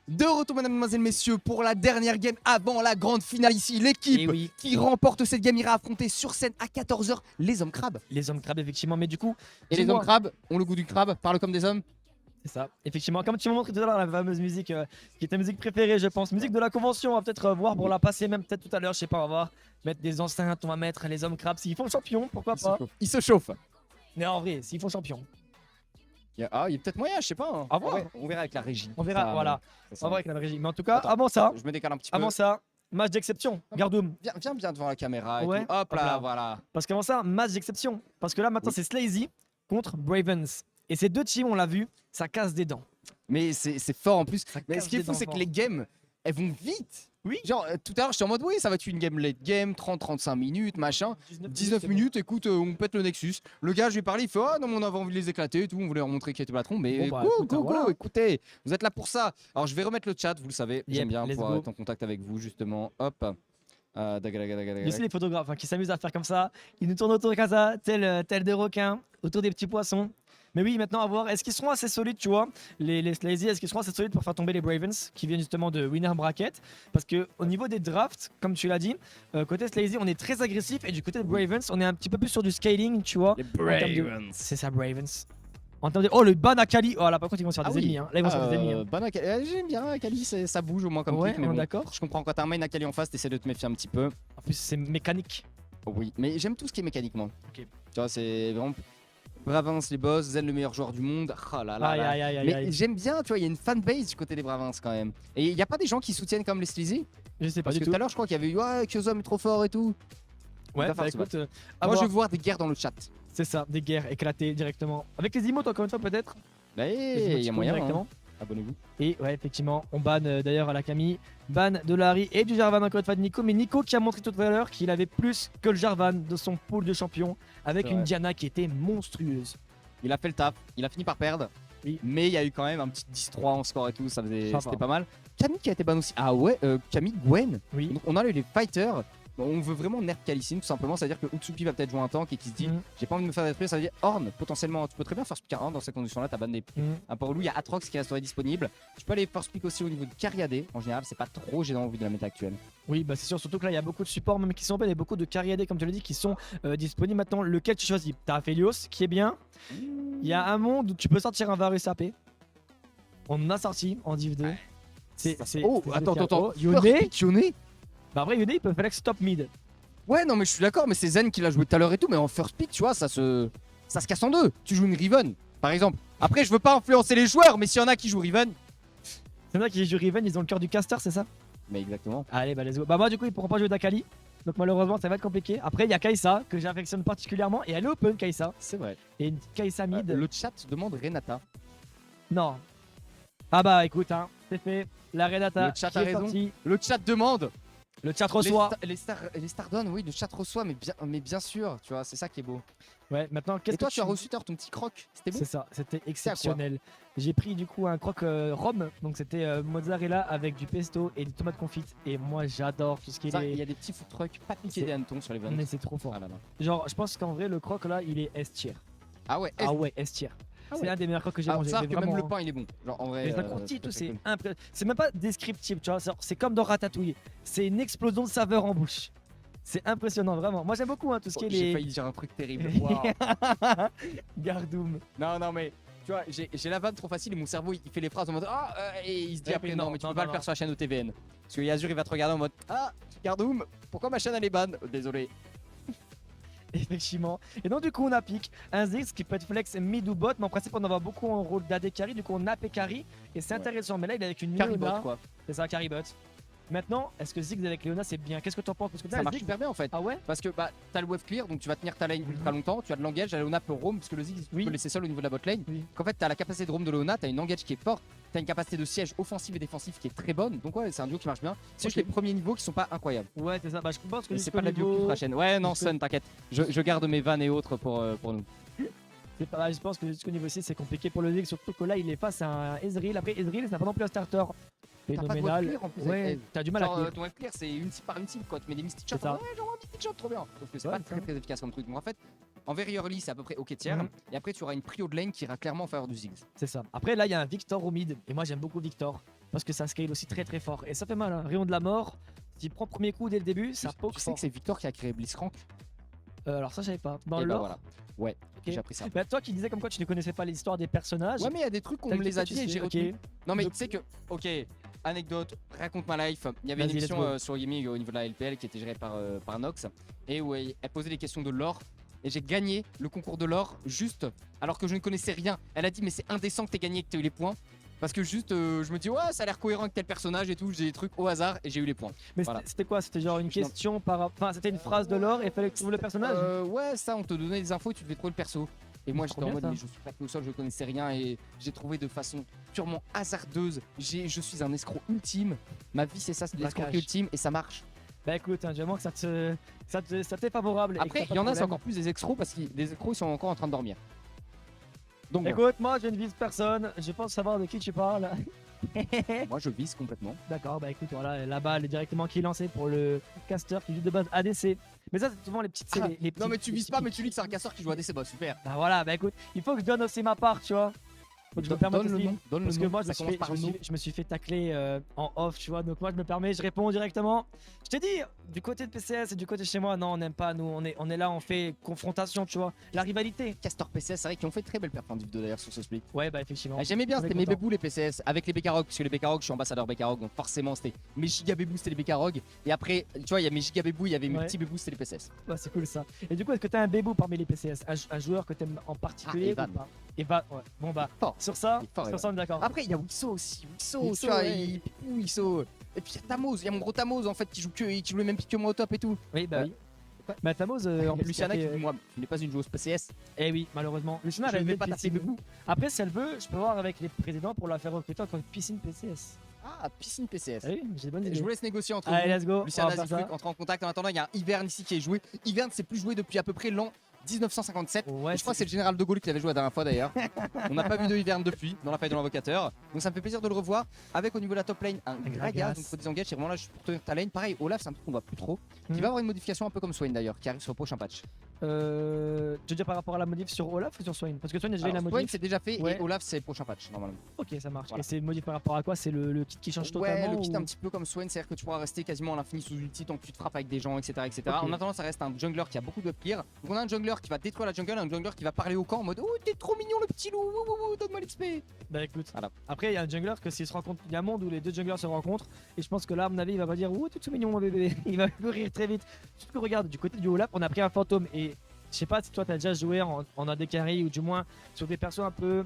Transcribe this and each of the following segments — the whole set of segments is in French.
De retour, mesdames, mesdemoiselles, messieurs, pour la dernière game avant la grande finale ici. L'équipe Eh oui. qui remporte cette game ira affronter sur scène à 14h les hommes crabes. Les hommes crabes, effectivement. Mais du coup, Et les dis-moi- hommes crabes ont le goût du crabe, parlent comme des hommes. C'est ça, effectivement. Comme tu m'as montré tout à l'heure, la fameuse musique qui est ta musique préférée, je pense. Musique de la convention, on va peut-être voir pour la passer, même peut-être tout à l'heure, je sais pas, on va voir. Mettre des enceintes, on va mettre les hommes crabes. S'ils font champion, pourquoi pas. Ils se chauffent. Mais en vrai, s'ils font champion, Il y a peut-être moyen, je sais pas. À voir. On verra avec la régie. on verra, Ça, voilà. ça On va voir avec la régie. Mais en tout cas, Attends, avant ça, Je me décale un petit peu. match d'exception, Ah, Gardoum. Viens bien devant la caméra. Et Ouais, tout. Hop hop là, là. voilà. Parce qu'avant ça, match d'exception. Parce que là, maintenant, Oui. c'est Slazy contre Bravens. Et ces deux teams, on l'a vu, ça casse des dents. Mais c'est fort en plus. Mais casse ce qui est des fou, dents c'est que fort. les games, elles vont vite. Oui. Genre, tout à l'heure, j'étais en mode, oui, ça va être une game late game, 30-35 minutes, machin. 19 c'est bon. minutes, écoute, on pète le Nexus. Le gars, je lui ai parlé, il fait, ah non, mais on avait envie de les éclater et tout, on voulait leur montrer qui était le patron. Mais Bon, bah, go, écoute, go, voilà. go, écoutez, vous êtes là pour ça. Alors, je vais remettre le chat, vous le savez, j'aime Yep, bien let's pouvoir go. être en contact avec vous, justement. Hop. Il y a aussi les photographes qui s'amusent à faire comme ça. Ils nous tournent autour comme ça, tel des requins, autour des petits poissons. Mais oui, maintenant à voir, est-ce qu'ils seront assez solides, tu vois, les Slazy, est-ce qu'ils seront assez solides pour faire tomber les Bravens qui viennent justement de Winner Bracket? Parce que au niveau des drafts, comme tu l'as dit, côté Slazy, on est très agressif et du côté de Bravens, on est un petit peu plus sur du scaling, tu vois. Les termes de- Bravens. C'est ça, Bravens. En termes de... Oh, le ban Akali. Oh là, par contre, ils vont se faire des ennemis. Hein. Là, ils vont se faire des ennemis. Hein. J'aime bien Akali, ça bouge au moins comme Ouais, pick, mais on est bon, d'accord. je comprends quand t'as un main Akali en face, t'essaies de te méfier un petit peu. En plus, c'est mécanique. Oui, mais j'aime tout ce qui est mécaniquement. Ok. Tu vois, c'est vraiment Bravins les boss, Zen le meilleur joueur du monde. Ah là là Aïe, là. aïe, aïe, aïe, Mais aïe. j'aime bien, tu vois, il y a une fanbase du côté des Bravins quand même. Et il n'y a pas des gens qui soutiennent comme les Sleazy? Je sais pas Parce du que tout. tout à l'heure, je crois qu'il y avait eu ouais, Kyozom est trop fort et tout. Ouais, va bah falloir se écoute, Moi, je voir. veux voir des guerres dans le chat. C'est ça, des guerres éclatées directement. Avec les emotes, encore une fois, peut-être. Bah, Les il y a émoticônes moyen. Hein. directement. Abonnez-vous. Et ouais, effectivement, on banne d'ailleurs à la Camille, ban de Larry et du Jarvan encore une fois de Nico. Mais Nico qui a montré tout à l'heure qu'il avait plus que le Jarvan de son pool de champions avec C'est une vrai. Diana qui était monstrueuse. Il a fait le taf, il a fini par perdre. Oui. Mais il y a eu quand même un petit 10-3 en score et tout, Ça c'était va. pas mal. Camille qui a été ban aussi. Ah ouais, Camille Gwen. Oui. Donc on a eu les fighters. Bon, on veut vraiment nerf Calicine tout simplement, c'est-à-dire que Utsuki va peut-être jouer un tank et qui se dit Mhm. j'ai pas envie de me faire détruire, ça veut dire Horn potentiellement, tu peux très bien first pick un Horn dans ces conditions là, t'as ban des Mhm. un pour loup, il y a Atrox qui resterait disponible. Tu peux aller first pick aussi au niveau de Cariadé, en général c'est pas trop gênant au vu de la méta actuelle. Oui, bah c'est sûr, surtout que là il y a beaucoup de supports même qui sont open et beaucoup de carrières comme tu l'as dit qui sont disponibles maintenant. Lequel tu choisis? T'as Aphelios qui est bien. Il y a un monde où tu peux sortir un Varus AP. On en a sorti en Div 2. Ouais. C'est Oh, attends, Oh, First Yone. pick Yone. Bah après Yone il peut flex top mid. Ouais, non mais je suis d'accord, mais c'est Zen qui l'a joué tout à l'heure et tout, mais en first pick, tu vois, ça se casse en deux. Tu joues une Riven, par exemple. Après, je veux pas influencer les joueurs, mais s'il y en a qui jouent Riven. C'est vrai qu'ils jouent Riven, ils ont le cœur du caster, c'est ça? Mais exactement. Allez, bah let's go. Bah moi du coup ils pourront pas jouer d'Akali. Donc malheureusement ça va être compliqué. Après il y a Kai'Sa que j'affectionne particulièrement et elle est open Kai'Sa. C'est vrai. Et une Kai'Sa mid. Le chat demande Renata. Non. Ah bah écoute hein, c'est fait. La Renata Le chat qui a est raison. sortie. Le chat demande. Le chat reçoit. Les stars donnent, oui, le chat reçoit, mais bien sûr, tu vois, c'est ça qui est beau. Ouais, maintenant qu'est-ce Et toi, que tu as reçu ton petit croc, c'était beau. C'est ça, c'était à quoi exceptionnel. J'ai pris du coup un croque rhum, donc c'était mozzarella avec du pesto et des tomates confites. Et moi j'adore tout ce qui Ça, est. il y a des petits food trucks, pas piqués C'est- des hannetons sur les ventes. Mais c'est trop fort. Ah là là. Genre, je pense qu'en vrai, le croque là, il est S tier. Ah ouais, Ah ouais, S tier. Ah C'est ouais. un des meilleurs croques que j'ai mangé. ça mais que vraiment, même le hein. pain il est bon. Genre en vrai. Les croquis, tout, très c'est cool. impressionnant. C'est même pas descriptif, tu vois. C'est comme dans Ratatouille. C'est une explosion de saveur en bouche. C'est impressionnant, vraiment. Moi, j'aime beaucoup hein, tout ce qui est J'ai les. failli dire un truc terrible. Waouh. Gardoum. Non, mais tu vois, j'ai la vanne trop facile et mon cerveau il fait les phrases en mode ah et il se dit Ouais, après mais non, non, mais tu non, peux pas non, le faire sur la chaîne OTVN. Parce que Yazur il va te regarder en mode ah Gardoum, pourquoi ma chaîne elle est ban? Désolé. Effectivement. Et donc, du coup, on a pick un Ziggs qui peut être flex mid ou bot. Mais en principe, on en va beaucoup en rôle d'AD carry. Du coup, on a AP carry. Et c'est Ouais. intéressant. Mais là, il est avec une Caribot Leona. quoi. C'est ça, carry bot. Maintenant, est-ce que Ziggs avec Leona, c'est bien? Qu'est-ce que t'en penses? Parce que Ça là, marche Ziggs. super bien en fait. Ah ouais? Parce que bah t'as le wave clear donc tu vas tenir ta lane Mhm. ultra longtemps, tu as de l'engage, la Leona peut roam parce que le Ziggs tu Oui. peux le laisser seul au niveau de la bot lane. Oui. Qu'en fait t'as la capacité de roam de Leona, t'as une engage qui est forte, t'as une capacité de siège offensif et défensif qui est très bonne. Donc ouais c'est un duo qui marche bien. C'est juste Ok. les premiers niveaux qui sont pas incroyables. Ouais, c'est ça. Bah, je pense que Mais c'est jusqu'au pas de la duo niveau- pour la chaîne. Ouais non jusqu'au- Sun t'inquiète. Je garde mes vannes et autres pour nous. C'est pas mal, je pense que jusqu'au niveau 6 c'est compliqué pour le Ziggs, surtout que là il est face à un Ezreal. Après Ezreal ça n'a pas non plus un starter T'as pas de wave phénoménal. clear en plus Ouais, avec t'as du mal à Genre, clear. ton wave clear c'est une team par une team quoi, tu mets des mystic shots. C'est ça. Ouais genre un mystic shot trop bien. Sauf que c'est Ouais, pas c'est ça. très efficace comme truc. Donc en fait En very early, c'est à peu près OK tiers. Mhm. Et après, tu auras une prio de lane qui ira clairement en faveur du Ziggs. C'est ça. Après, là, il y a un Victor au mid. Et moi, j'aime beaucoup Victor. Parce que ça scale aussi très très fort. Et ça fait mal. Hein. Rayon de la mort. S'il prend premier coup dès le début, ça poke Tu sais fort. que c'est Victor qui a créé Blitzcrank? Alors, ça, je savais pas. Dans Et le bah lore. voilà. Ouais, Ok. j'ai appris ça. Bah, toi qui disais comme quoi tu ne connaissais pas l'histoire des personnages. Ouais, mais il y a des trucs qu'on t'as me les a tu dit et sais, j'ai ok. retenu. Non, mais Donc- tu sais que, OK, anecdote, raconte ma life. Il y avait une Vas-y, let's émission go. sur Gaming au niveau de la LPL qui était gérée par Nox. Et où elle posait des questions de lore. Et j'ai gagné le concours de lore juste alors que je ne connaissais rien. Elle a dit, mais c'est indécent que t'aies gagné et que t'aies eu les points. Parce que juste, je me dis, ouais, ça a l'air cohérent avec tel personnage et tout. J'ai des trucs au hasard et j'ai eu les points. Mais Voilà. c'était quoi? C'était genre une Je- question par. Enfin, c'était une phrase de lore et il fallait que tu trouves le personnage? Ouais, ça, on te donnait des infos et tu devais trouver le perso. Et moi, C'est j'étais trop en mode, bien, mais ça. je suis plaqué au sol, je connaissais rien et j'ai trouvé de façon purement hasardeuse. Je suis un escroc ultime. Ma vie, c'est ça, c'est l'escroc Braquage. ultime et ça marche. Bah écoute, hein, du moment que ça t'est favorable. et que Après, t'as pas il y de en a, c'est problème. encore plus des escrocs parce que les escrocs, ils sont encore en train de dormir. Donc, bon, Écoute, moi je ne vise personne, je pense savoir de qui tu parles. moi, je vise complètement. D'accord, bah écoute, voilà, la balle est directement qui est lancée pour le caster qui joue de base ADC. Mais ça, c'est souvent les petites. Ah, les petits- non, mais tu les vises petits pas, mais pics. tu dis que c'est un casseur qui joue à DC. Bah, super. Bah voilà, bah écoute, il faut que je donne aussi ma part, tu vois. Faut que je me permette Donne le aussi. nom. Donne Parce le que nom. moi, Ça commence par le nom. je me suis fait tacler en off, tu vois. Donc moi, je me permets, je réponds directement. Je t'ai dit, du côté de PCS et du côté de chez moi, non, on n'aime pas. Nous, on est là, on fait confrontation, tu vois. La rivalité. Castor PCS, c'est vrai qu'ils ont fait très belle performance vidéo d'ailleurs sur ce split. Ouais, bah effectivement. Ah, j'aimais bien, On est c'était mes content. bébous les PCS avec les Bekarog, parce que les Bekarog, je suis ambassadeur Bekarog, donc forcément c'était mes giga bébous, c'était les Bekarog. Et après, tu vois, il y a mes giga bébous, il y avait mes Ouais. petits bébous, c'était les PCS. Ouais, c'est cool ça. Et du coup, est-ce que t'as un bébou parmi les PCS? Un joueur que t'aimes en particulier Evan. ou pas? Evan, ouais. Bon bah, Fort. sur ça, Il est fort, sur Evan. ça, on est d'accord. Après, il y a Wisso aussi, Wisso, Wisso, tu vois, ouais. il pipou Wisso. Et puis il y a Tamoz, il y a mon gros Tamoz en fait qui joue le même pick que moi au top et tout. Oui, bah Ouais. oui. Bah Tamoz, en plus, Luciana il a qui fait- dit moi, tu n'es pas une joueuse PCS. Eh oui, malheureusement. Luciana, Je elle ne a vais pas taper bébou. Après, si elle veut, je peux voir avec les présidents pour la faire recruter en tant que piscine PCS. Ah, piscine PCS. Ah oui, j'ai des bonnes Je idées. vous laisse négocier entre Allez, vous. let's go. Luciana on va faire Zifruit ça. entre en contact. En attendant, il y a un Hivern ici qui est joué. Hivern, c'est plus joué depuis à peu près l'an 1957. Ouais, Je crois que c'est le général de Gaulle qui l'avait joué la dernière fois d'ailleurs. On n'a pas vu de Hivern depuis dans la faille de l'invocateur. Donc ça me fait plaisir de le revoir. Avec au niveau de la top lane un Gragas. Gragas. Donc faut désengage. C'est vraiment là juste pour tenir ta lane. Pareil, Olaf, c'est un truc qu'on voit plus trop. Qui Mhm. va avoir une modification un peu comme Swain d'ailleurs, qui arrive sur le prochain patch. Tu veux dire par rapport à la modif sur Olaf ou sur Swain? Parce que Swain a déjà eu la Alors, Swain modif. c'est déjà fait Ouais. et Olaf c'est le prochain patch normalement. Ok, ça marche. Voilà. Et c'est modif par rapport à quoi? C'est le kit qui change Ouais, totalement le kit ou- un petit peu comme Swain, c'est-à-dire que tu pourras rester quasiment à l'infini sous ulti tant que tu te frappes avec des gens, etc. etc. Ok. En attendant, ça reste un jungler qui a beaucoup de clear. Donc on a un jungler qui va détruire la jungle, un jungler qui va parler au camp en mode oh t'es trop mignon le petit loup, donne-moi l'XP. Bah écoute, Voilà. après il y a un jungler que s'ils se rencontrent, il y a un monde où les deux junglers se rencontrent et je pense que là à mon avis il va pas dire ouh t'es tout mignon mon bébé, il va courir très vite. Surtout que regarde du côté du Olaf on a pris un fantôme et je sais pas si toi t'as déjà joué en AD carry ou du moins sur des persos un peu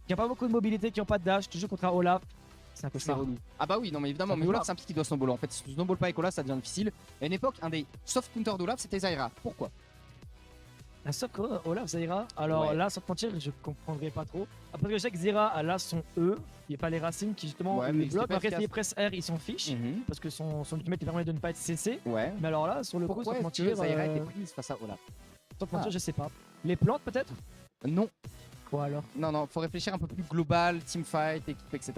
qui ont pas beaucoup de mobilité, qui ont pas de dash, tu joues contre un Olaf, c'est un peu C'est ça. relou. Ah bah oui, non mais évidemment, Ça mais fait Olaf peur. c'est un pick qui doit snowball. En fait, si tu snowball pas avec Olaf, ça devient difficile. À une époque, un des soft counters d'Olaf c'était Zyra. Pourquoi? Un soft Olaf Zyra, alors Ouais. là sans te mentir je comprendrais pas trop. Après que je sais que Zyra a là son E, il n'y a pas les racines qui justement Ouais, le mais c'est bloquent, pas après efficace. s'il presse R il s'en fiche parce que son ultimate lui permet de ne pas être CC. Ouais. Mais alors là sur le coup Pourquoi sans te est-ce que mentir, Zyra était prise face à Olaf? sans te mentir Ah. je sais pas. Les plantes peut-être? Non, Quoi alors? non, faut réfléchir un peu plus global, teamfight, équipe, etc.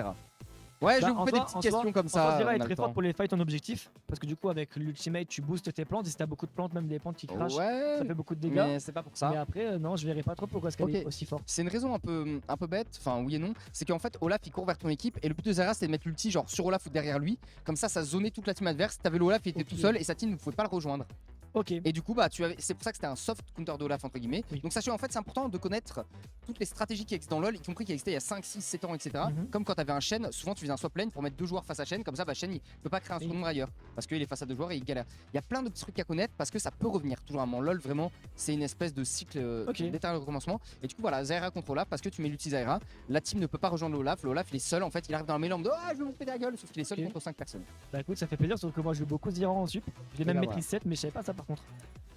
Ouais, je vais vous fais des petites questions comme ça. Zyra on est a le très temps. fort pour les fights en objectif parce que du coup avec l'ultimate tu boostes tes plantes et si t'as beaucoup de plantes, même des plantes qui crachent, Ouais, ça fait beaucoup de dégâts. mais c'est pas pour ça. Mais après non je verrai pas trop pourquoi est-ce qu'elle Ok. est aussi forte. C'est une raison un peu bête, enfin oui et non, c'est qu'en fait Olaf il court vers ton équipe et le but de Zyra c'est de mettre l'ulti genre sur Olaf ou derrière lui, comme ça zonait toute la team adverse, t'avais le Olaf il était Ok. tout seul et sa team ne pouvait pas le rejoindre. Ok. Et du coup bah c'est pour ça que c'était un soft counter d'Olaf entre guillemets. Oui. Donc sachez en fait c'est important de connaître toutes les stratégies qui existent dans LoL, y compris qui existaient il y a 5, 6, 7 ans etc. Mhm. Comme quand t'avais un Shen, souvent tu faisais un swap lane pour mettre deux joueurs face à Shen, comme ça bah Shen il peut pas créer un Oui. second nombre ailleurs parce qu'il est face à deux joueurs et il galère. Il y a plein de petits trucs à connaître parce que ça peut revenir toujours à un moment. LoL vraiment c'est une espèce de cycle Ok. d'éternel recommencement. Et du coup voilà Zyra contre Olaf parce que tu mets l'ulti Zyra, la team ne peut pas rejoindre l'Olaf il est seul en fait, il arrive dans la mêlée en mode ah je vais monter la gueule sauf qu'il est seul Ok. contre 5 personnes. Bah écoute ça fait plaisir sauf que moi je joue beaucoup Zyra en sup. Je l'ai Et même bah, maîtrise 7 mais je savais pas ça par contre.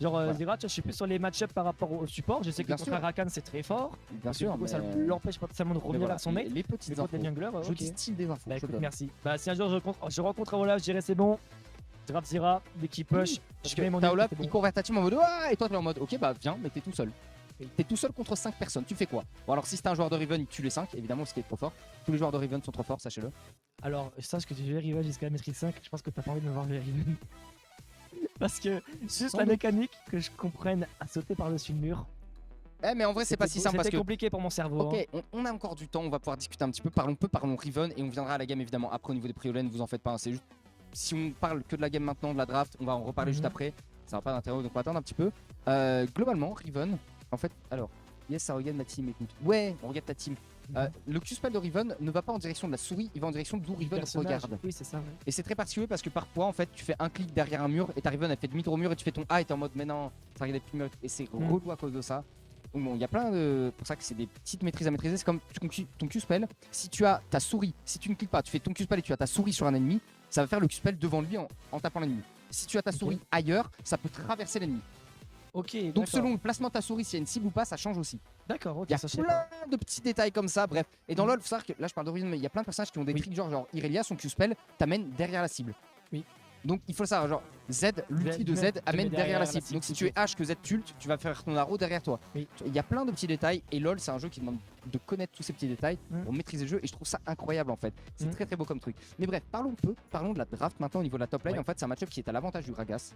Genre Voilà. Zyra tu vois, je suis plus sur les match-up par rapport au support. Je sais que Bien contre sûr. un Rakan c'est très fort. Bien Du sûr, coup, ça mais- l'empêche potentiellement de mais revenir voilà, vers son mate. les Mais petites contre infos. les junglers, Je ok. distille des infos. Bah je écoute, te donne. merci. Bah si un jour je rencontre Olaf, je dirais c'est bon. Je drape Zyra, dès qu'il push. Parce je mets que mon t'as ult, Olaf, c'est bon. il court vers ta team en mode ah et toi t'es en mode ok bah viens mais t'es tout seul. T'es tout seul contre 5 personnes, tu fais quoi? Bon alors si c'est un joueur de Riven il tue les 5 évidemment ce qui est trop fort. Tous les joueurs de Riven sont trop forts, sachez-le. Alors, sache que tu joues Riven jusqu'à la maîtrise 5, je pense que t'as pas envie de me voir le Riven. Parce que juste Sans la doute. mécanique que je comprenne à sauter par-dessus le mur. Eh, mais en vrai, c'est pas si simple parce C'était que. compliqué pour mon cerveau. Ok, on a encore du temps, on va pouvoir discuter un petit peu. Parlons Riven et on viendra à la game évidemment. Après, au niveau des priolènes, vous en faites pas. Hein, c'est juste. Si on parle que de la game maintenant, de la draft, on va en reparler juste après. Ça n'a pas d'intérêt, donc on va attendre un petit peu. Globalement, Riven, en fait, alors. Yes, ça regarde ma team, écoute. Ouais, on regarde ta team. Le Q-spell de Riven ne va pas en direction de la souris, il va en direction d'où Riven Personnage. regarde. Oui, c'est ça. Ouais. Et c'est très particulier parce que parfois en fait tu fais un clic derrière un mur et ta Riven elle fait demi-tour au mur et tu fais ton A et t'es en mode mais non, ça regarde plus le mur et c'est relou à cause de ça. Donc bon, il y a plein de. Pour ça que c'est des petites maîtrises à maîtriser. C'est comme ton Q-spell. Si tu as ta souris, si tu ne cliques pas, tu fais ton Q-spell et tu as ta souris sur un ennemi, ça va faire le Q-spell devant lui en tapant l'ennemi. Si tu as ta souris ailleurs, ça peut traverser l'ennemi. Ok. Donc selon le placement de ta souris, s'il y a une cible ou pas, ça change aussi. D'accord, ok. Il y a ça, je sais plein pas. de petits détails comme ça, bref. Et dans LoL, faut savoir que là je parle d'Horizon, mais il y a plein de personnages qui ont des tricks genre Irelia, son Q-spell t'amène derrière la cible. Oui. Donc il faut le savoir, genre Z, l'ulti de Z amène derrière la cible. Donc si tu es H que Z tulte, tu vas faire ton arrow derrière toi. Oui. Il y a plein de petits détails et LoL c'est un jeu qui demande de connaître tous ces petits détails pour maîtriser le jeu et je trouve ça incroyable en fait. C'est très très beau comme truc. Mais bref, parlons de la draft maintenant au niveau de la top lane. En fait c'est un match-up qui est à l'avantage du Gragas.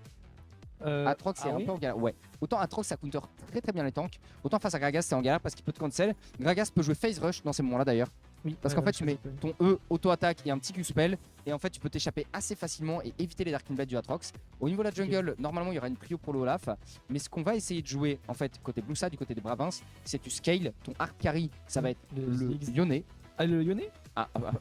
Atrox c'est un peu en galère. Ouais. Autant Atrox ça counter très très bien les tanks, autant face à Gragas c'est en galère parce qu'il peut te cancel. Gragas peut jouer phase rush dans ces moments-là d'ailleurs. Oui, Parce qu'en fait tu mets ton E auto-attaque et un petit Q-spell et en fait tu peux t'échapper assez facilement et éviter les Dark Blade du Atrox. Au niveau de la jungle, normalement il y aura une prio pour le Olaf, mais ce qu'on va essayer de jouer en fait côté Blue Side, du côté des Bravins, c'est tu scale, ton arc carry ça va être le Yone. Ah, le Yone.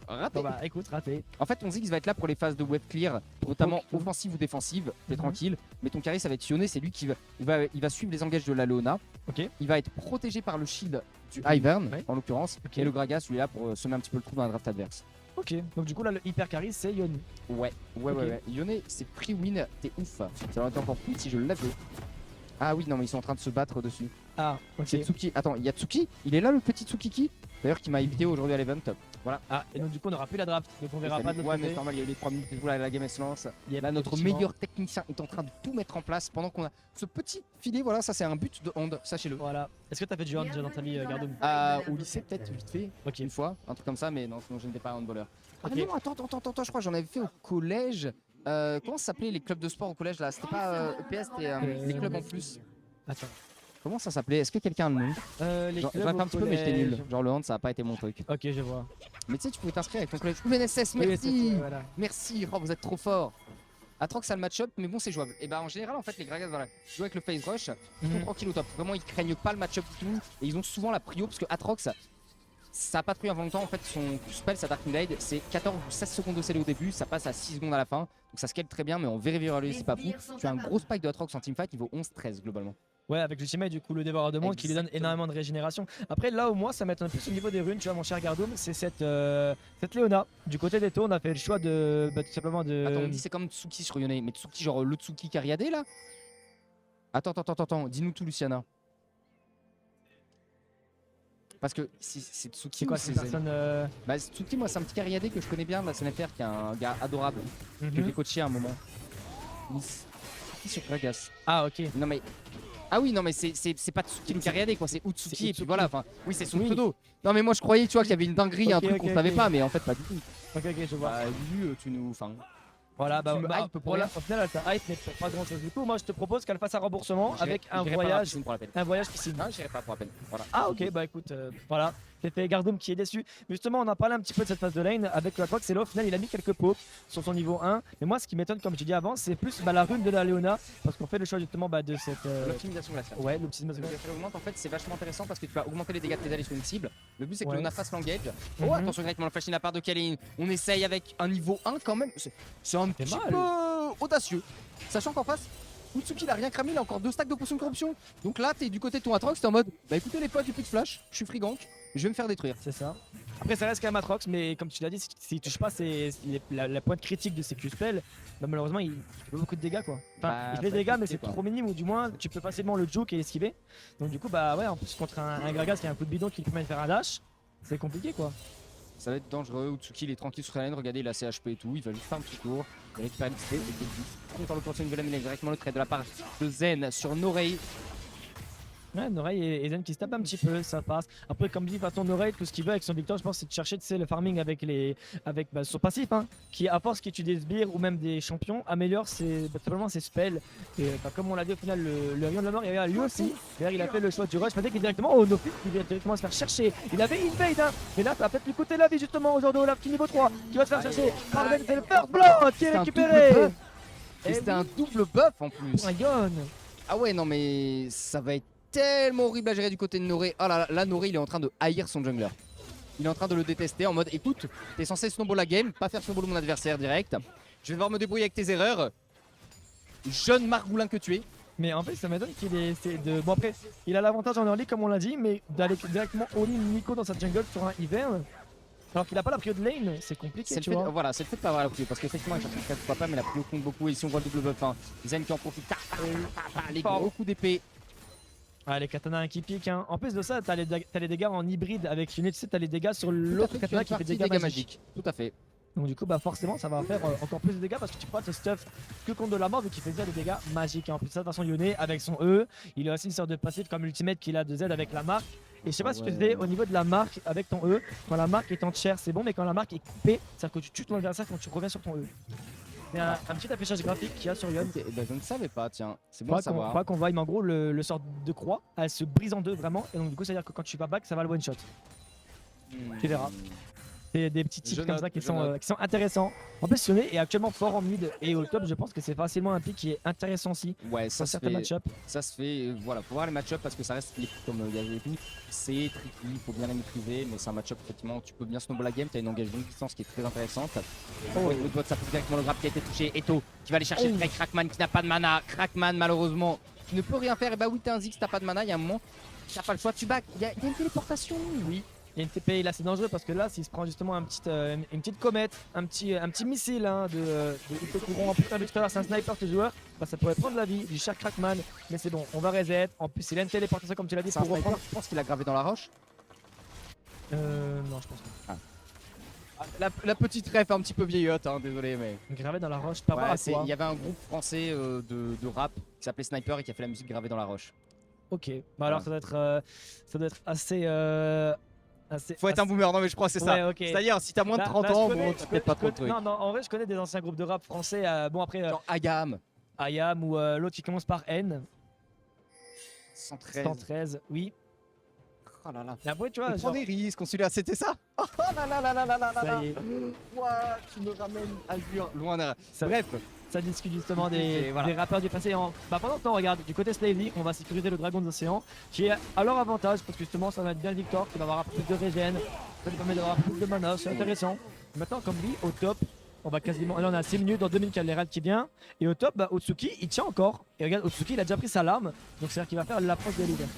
Raté. Bon bah écoute, raté. En fait ton Ziggs va être là pour les phases de web clear, notamment offensive ou défensive, t'es tranquille, mais ton carry ça va être Yone, c'est lui qui va suivre les engages de la Leona. Ok. Il va être protégé par le shield du Ivern en l'occurrence, Ok. et le Gragas lui est là pour semer un petit peu le trou dans la draft adverse. Ok. Donc du coup là le hyper carry c'est Yone. Ouais. Yone, c'est free win, t'es ouf. Ça aurait été encore plus si je l'avais. Ah oui, non, mais ils sont en train de se battre dessus. Ah, ok. C'est Tsuki. Attends, il y a Tsuki. Il est là, le petit Tsukiki. D'ailleurs, qui m'a invité aujourd'hui à l'event. Voilà. Ah, et donc du coup on n'aura plus la draft. Donc on verra pas de notre Ouais, mais côté. c'est normal, il y a eu les 3 minutes et tout, là, la game elle se lance. Yep, Là, notre effectivement. meilleur technicien est en train de tout mettre en place pendant qu'on a ce petit filet. Voilà, ça, c'est un but de hand, sachez-le. Voilà. Est-ce que t'as fait du hand déjà dans ta vie, Gardoum? Au lycée, peut-être, vite fait. Ok. Une fois, un truc comme ça, mais non, sinon je n'étais pas un handballeur. Ah Ok. non, attends, je crois que j'en avais fait au collège. Comment ça s'appelait les clubs de sport au collège là? C'était pas EPS, c'était les clubs en plus. Attends. Comment ça s'appppelait? Est-ce que quelqu'un a le nom? Les J'en ai clubs fait un au petit peu, mais j'étais nul. collège. Genre le hand, ça a pas été mon truc. Ok, je vois. Mais tu sais, tu pouvais t'inscrire avec ton collège. UNSS, Oui, merci! c'est- voilà. Merci, oh, vous êtes trop fort. Atrox a le match-up, mais bon, c'est jouable. Et bah, en général, en fait, les Gragas, voilà, jouent avec le phase rush, ils sont tranquilles au top. Vraiment, ils craignent pas le match-up du tout. Et ils ont souvent la prio, parce que Atrox, ça a pas pris avant longtemps. En fait, son spell, sa Dark Blade, c'est 14 ou 16 secondes de scellé au début, ça passe à 6 secondes à la fin. Donc ça scale très bien, mais en vérifier, c'est pas fou. Tu as un gros spike de Atrox en teamfight, il vaut 11-13 globalement. Ouais, avec l'ultimate, du coup, le dévoreur de monde qui lui donne Exactement. énormément de régénération. Après, là où moi, ça m'étonne plus au niveau des runes, tu vois, mon cher Gardoum, c'est cette Léona. Du côté des taux, on a fait le choix de. Tout simplement de. Attends, on dit c'est comme Tsuki sur Yone, mais Tsuki, genre le Tsuki Cariadé là? Attends, dis-nous tout, Luciana. Parce que si c'est Tsuki C'est quoi ou cette c'est personne Bah, Tsuki, moi, c'est un petit Cariadé que je connais bien de la SNFR, qui est un gars adorable, que mhm. j'ai coaché à un moment. Tsuki sur Gragas. Ah, ok. Non, mais. Ah oui, non, mais c'est pas Tsuki le Cariadé, quoi, c'est Utsuki, et puis Utsuki. voilà, enfin, oui, c'est son Oui. pseudo. Non, mais moi, je croyais, tu vois, qu'il y avait une dinguerie, un Ok, truc ok, qu'on savait ok. pas, mais en fait, pas du tout. Ok, je vois. Bah, Lulu, tu nous. Enfin. Voilà, tu me hype pour voilà, rien. au final, elle t'a hype, mais pour pas grand chose. Du coup, moi, je te propose qu'elle fasse un remboursement avec un j'irai pas à la voyage. piscine pour la peine. Un voyage piscine. Non, j'irai pas pour la peine. Voilà. Ah ok, bah écoute, voilà, c'était Gardoum qui est déçu. Mais justement, on a parlé un petit peu de cette phase de lane avec la Croix, et là au final il a mis quelques pokes sur son niveau 1. Mais moi ce qui m'étonne, comme j'ai dit avant, c'est plus la rune de la Léona, parce qu'on fait le choix justement de cette... L'optimisation glaciale. Ouais, l'optimisation. Donc, elle augmente, en fait, c'est vachement intéressant parce que tu vas augmenter les dégâts de tes alliés sur une cible. Le but, c'est que Ouais. Léona fasse l'engage. Mhm. Oh, attention, directement, le flash in la part de Kaline. On essaye avec un niveau 1 quand même. C'est un petit mal. peu audacieux. Sachant qu'en face, Utsuki il a rien cramé, il a encore 2 stacks de potions de corruption. Donc là, t'es du côté de ton Atrox, t'es en mode bah écoutez, les potes, j'ai plus de flash, je suis free gank, je vais me faire détruire. C'est ça. Après ça reste quand même Atrox, mais comme tu l'as dit, s'il touche pas la pointe critique de ses Q-spells, bah, malheureusement il fait beaucoup de dégâts quoi. Enfin, Bah, il fait des faut dégâts mais éviter, c'est quoi. trop minime, ou du moins tu peux facilement le juke et l'esquiver. Donc du coup bah ouais, en plus contre un Gragas qui a un coup de bidon qui lui permet de faire un dash, c'est compliqué quoi. Ça va être dangereux. Utsuki il est tranquille sur la lane, regardez, il a ses HP et tout, il va juste faire un petit tour, il récupère l'XP et il est content le continuer une nouvelle directement le trade de la part de Zen sur Norei. Ouais, Norei et Zen qui se tapent un petit peu, ça passe. Après, comme dit, de toute façon, Norei, tout ce qu'il veut avec son victoire, je pense, c'est de chercher le farming avec, son passif, hein, qui, à force qu'il tue des sbires ou même des champions, améliore simplement ses spells. Et comme on l'a dit au final, le Lion de la Mort, lui aussi, il a fait le choix du rush. Peut-être qu'il est directement au Nofis, il vient directement se faire chercher. Il avait invade, hein, mais là, ça va peut-être lui coûter la vie justement aujourd'hui. Olaf qui niveau 3, qui va se faire chercher par le First Blood qui est récupéré. Et c'était un double buff en plus. Lion. Ah ouais, non, mais ça va être tellement horrible à gérer du côté de Noré. Oh là là, Noré il est en train de haïr son jungler. Il est en train de le détester en mode écoute, t'es censé snowball la game, pas faire snowball mon adversaire direct. Je vais devoir me débrouiller avec tes erreurs. Jeune margoulin que tu es. Mais en fait, ça m'étonne qu'il ait. Bon, après, il a l'avantage en early, comme on l'a dit, mais d'aller directement all-in Nico dans sa jungle sur un hiver. Alors qu'il a pas la prio de lane, c'est compliqué. Voilà, c'est le fait de pas avoir la prio. Parce qu'effectivement, il cherche 4 fois pas, mais la prio compte beaucoup. Et ici, on voit le double buff. Hein. Zen qui en profite. Les gros coups d'épée. Ah, les katanas qui piquent. Hein. En plus de ça, t'as les dégâts en hybride avec une, tu sais, t'as les dégâts sur l'autre katana qui fait des dégâts magiques. Tout à fait. Donc du coup, bah forcément, ça va faire encore plus de dégâts parce que tu peux pas te stuff que contre de la mort vu qu'il fait déjà des dégâts magiques. Et en plus de ça, de toute façon, Yone avec son E, il a aussi une sorte de passif comme l'ultimate qu'il a de Z avec la marque. Et je sais pas si tu faisais au niveau de la marque avec ton E, quand la marque est en chair, c'est bon, mais quand la marque est coupée, c'est-à-dire que tu tues ton adversaire quand tu reviens sur ton E. C'est un petit affichage graphique qu'il y a sur Yone. Okay, bah, je ne savais pas, tiens. C'est bon à savoir. Faut qu'on voit, mais en gros, le sort de croix, elle se brise en deux vraiment. Et donc du coup, c'est-à-dire que quand tu vas back, ça va le one shot. Tu verras. C'est des petits tips comme ça qui sont intéressants. En plus, Yone est actuellement fort en mid et au top, je pense que c'est facilement un pick qui est intéressant aussi. Ouais, ça se fait. Ça se fait. Voilà, faut voir les match-up parce que ça reste comme il y a tout. C'est tricky, il faut bien les maîtriser, mais c'est un match-up effectivement. Tu peux bien snowball la game, tu as une engagement de distance qui est très intéressante. Le doigt ça fait directement le grab qui a été touché. Eto qui va aller chercher le Crackman qui n'a pas de mana. Crackman, malheureusement, qui ne peut rien faire. Et bah oui, t'es un Ziggs, t'as pas de mana, il y a un moment, t'as pas le choix, tu back. Il y a une téléportation, oui. Il y a une TP, là c'est dangereux parce que là s'il se prend justement une petite comète, un petit missile hein, de courant en putain d'extérieur, c'est un sniper ce joueur, bah, ça pourrait prendre la vie du cher Crackman, mais c'est bon, on va reset, en plus il a une téléportation comme tu l'as dit pour reprendre. Je pense qu'il a gravé dans la roche. Non je pense pas. La petite ref un petit peu vieillotte, hein, désolé mais... Gravé dans la roche, pas mal. Il y avait un groupe français de rap qui s'appelait Sniper et qui a fait la musique gravée dans la roche. Ok, bah alors ça doit être assez... Faut être un boomer, non mais je crois que c'est ça. Ouais, okay. C'est-à-dire si t'as moins de 30 ans, bon, tu fais pas trop de trucs. Non, en vrai je connais des anciens groupes de rap français, bon après... Genre Ayam. Ayam ou l'autre qui commence par N. 113. 113, oui. Oh là là. Et après tu vois... On prend des risques, on celui-là, c'était ça. Oh là là là là là là là. Ça y est. Ouah, tu me ramènes à loin derrière. Bref. Ça discute justement des rappeurs du passé. Pendant ce temps, regarde, du côté Slavey, on va sécuriser le Dragon d'Océan, qui est à leur avantage, parce que justement, ça va être bien Victor, qui va avoir plus de régène, ça lui permet d'avoir plus de mana, c'est intéressant. Maintenant, comme lui, au top, on va quasiment. Là, on a 6 minutes, dans 2 minutes, il y a l'Herald qui vient. Et au top, Otsuki, il tient encore. Et regarde, Otsuki, il a déjà pris sa larme, donc c'est-à-dire qu'il va faire l'approche des leaders.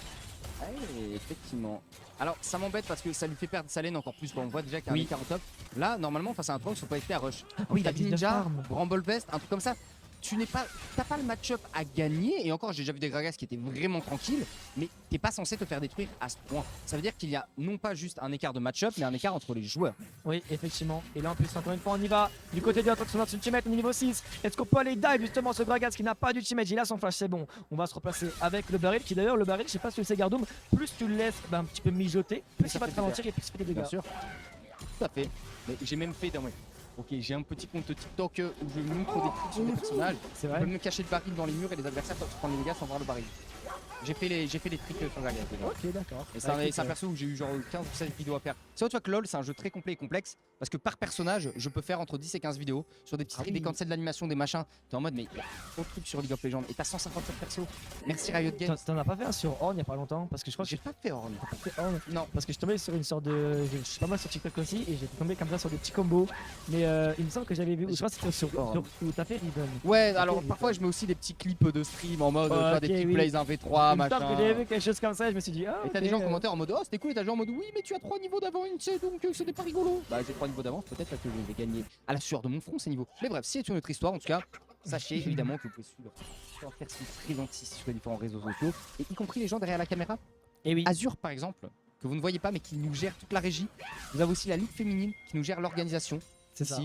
Ouais, effectivement. Alors ça m'embête parce que ça lui fait perdre sa lane encore plus. On voit déjà qu'il y a un écart au top. Là, normalement, face à un troll, il faut pas être à rush. Oui, il a Ninja, Bramble Vest, un truc comme ça. T'as pas le match-up à gagner. Et encore, j'ai déjà vu des Gragas qui étaient vraiment tranquilles. Mais t'es pas censé te faire détruire à ce point. Ça veut dire qu'il y a non pas juste un écart de match-up, mais un écart entre les joueurs. Oui, effectivement. Et là, en plus, encore une fois, on y va. Du côté du attaque, son ultimate niveau 6. Est-ce qu'on peut aller dive justement ce Gragas qui n'a pas d'ultimate? Il a son flash, c'est bon. On va se replacer avec le baril qui, d'ailleurs, le baril, je sais pas si tu le sais, Gardoum, plus tu le laisses un petit peu mijoter, plus il va te ralentir et plus il fait des dégâts. Bien sûr. Tout à fait. Mais j'ai même fait dans mes. Ok, j'ai un petit compte TikTok où je montre des trucs sur des personnages. C'est vrai. Je peux me cacher le baril dans les murs et les adversaires peuvent prendre les dégâts sans voir le baril. J'ai fait les tricks sur la game. Ok, d'accord. Et c'est un perso où j'ai eu genre 15 ou 16 vidéos à faire. C'est vrai, tu vois que LoL, c'est un jeu très complet et complexe parce que par personnage, je peux faire entre 10 et 15 vidéos sur des petits trucs, des cancels d'animation, des machins. T'es en mode, mais il y a trop de trucs sur League of Legends et t'as 157 persos. Merci Riot Games. T'en as pas fait un sur Horn il y a pas longtemps? Parce que je crois que j'ai pas fait Horn. Non, parce que je tombais sur une sorte de. Je suis pas mal sur TikTok aussi et j'ai tombé comme ça sur des petits combos. Mais il me semble que j'avais vu. Je crois que c'était sur Horn. Où t'as fait Ribbon. Ouais, alors parfois je mets aussi des petits clips de stream en mode faire des petits plays 1v3, machin. Quelque chose comme ça, je me suis dit et t'as des gens en commentaire en mode oh c'était cool et t'as des gens en mode oui mais tu as 3 niveaux d'avance donc ce n'est pas rigolo. Bah j'ai 3 niveaux d'avance peut-être parce que je vais gagner à la sueur de mon front ces niveaux. Mais bref, c'est une autre histoire en tout cas. Sachez évidemment que vous pouvez suivre en perspective présentiste sur les différents réseaux sociaux et y compris les gens derrière la caméra. Et oui. Azure par exemple, que vous ne voyez pas mais qui nous gère toute la régie. Vous avez aussi la Ligue féminine qui nous gère l'organisation. C'est ça.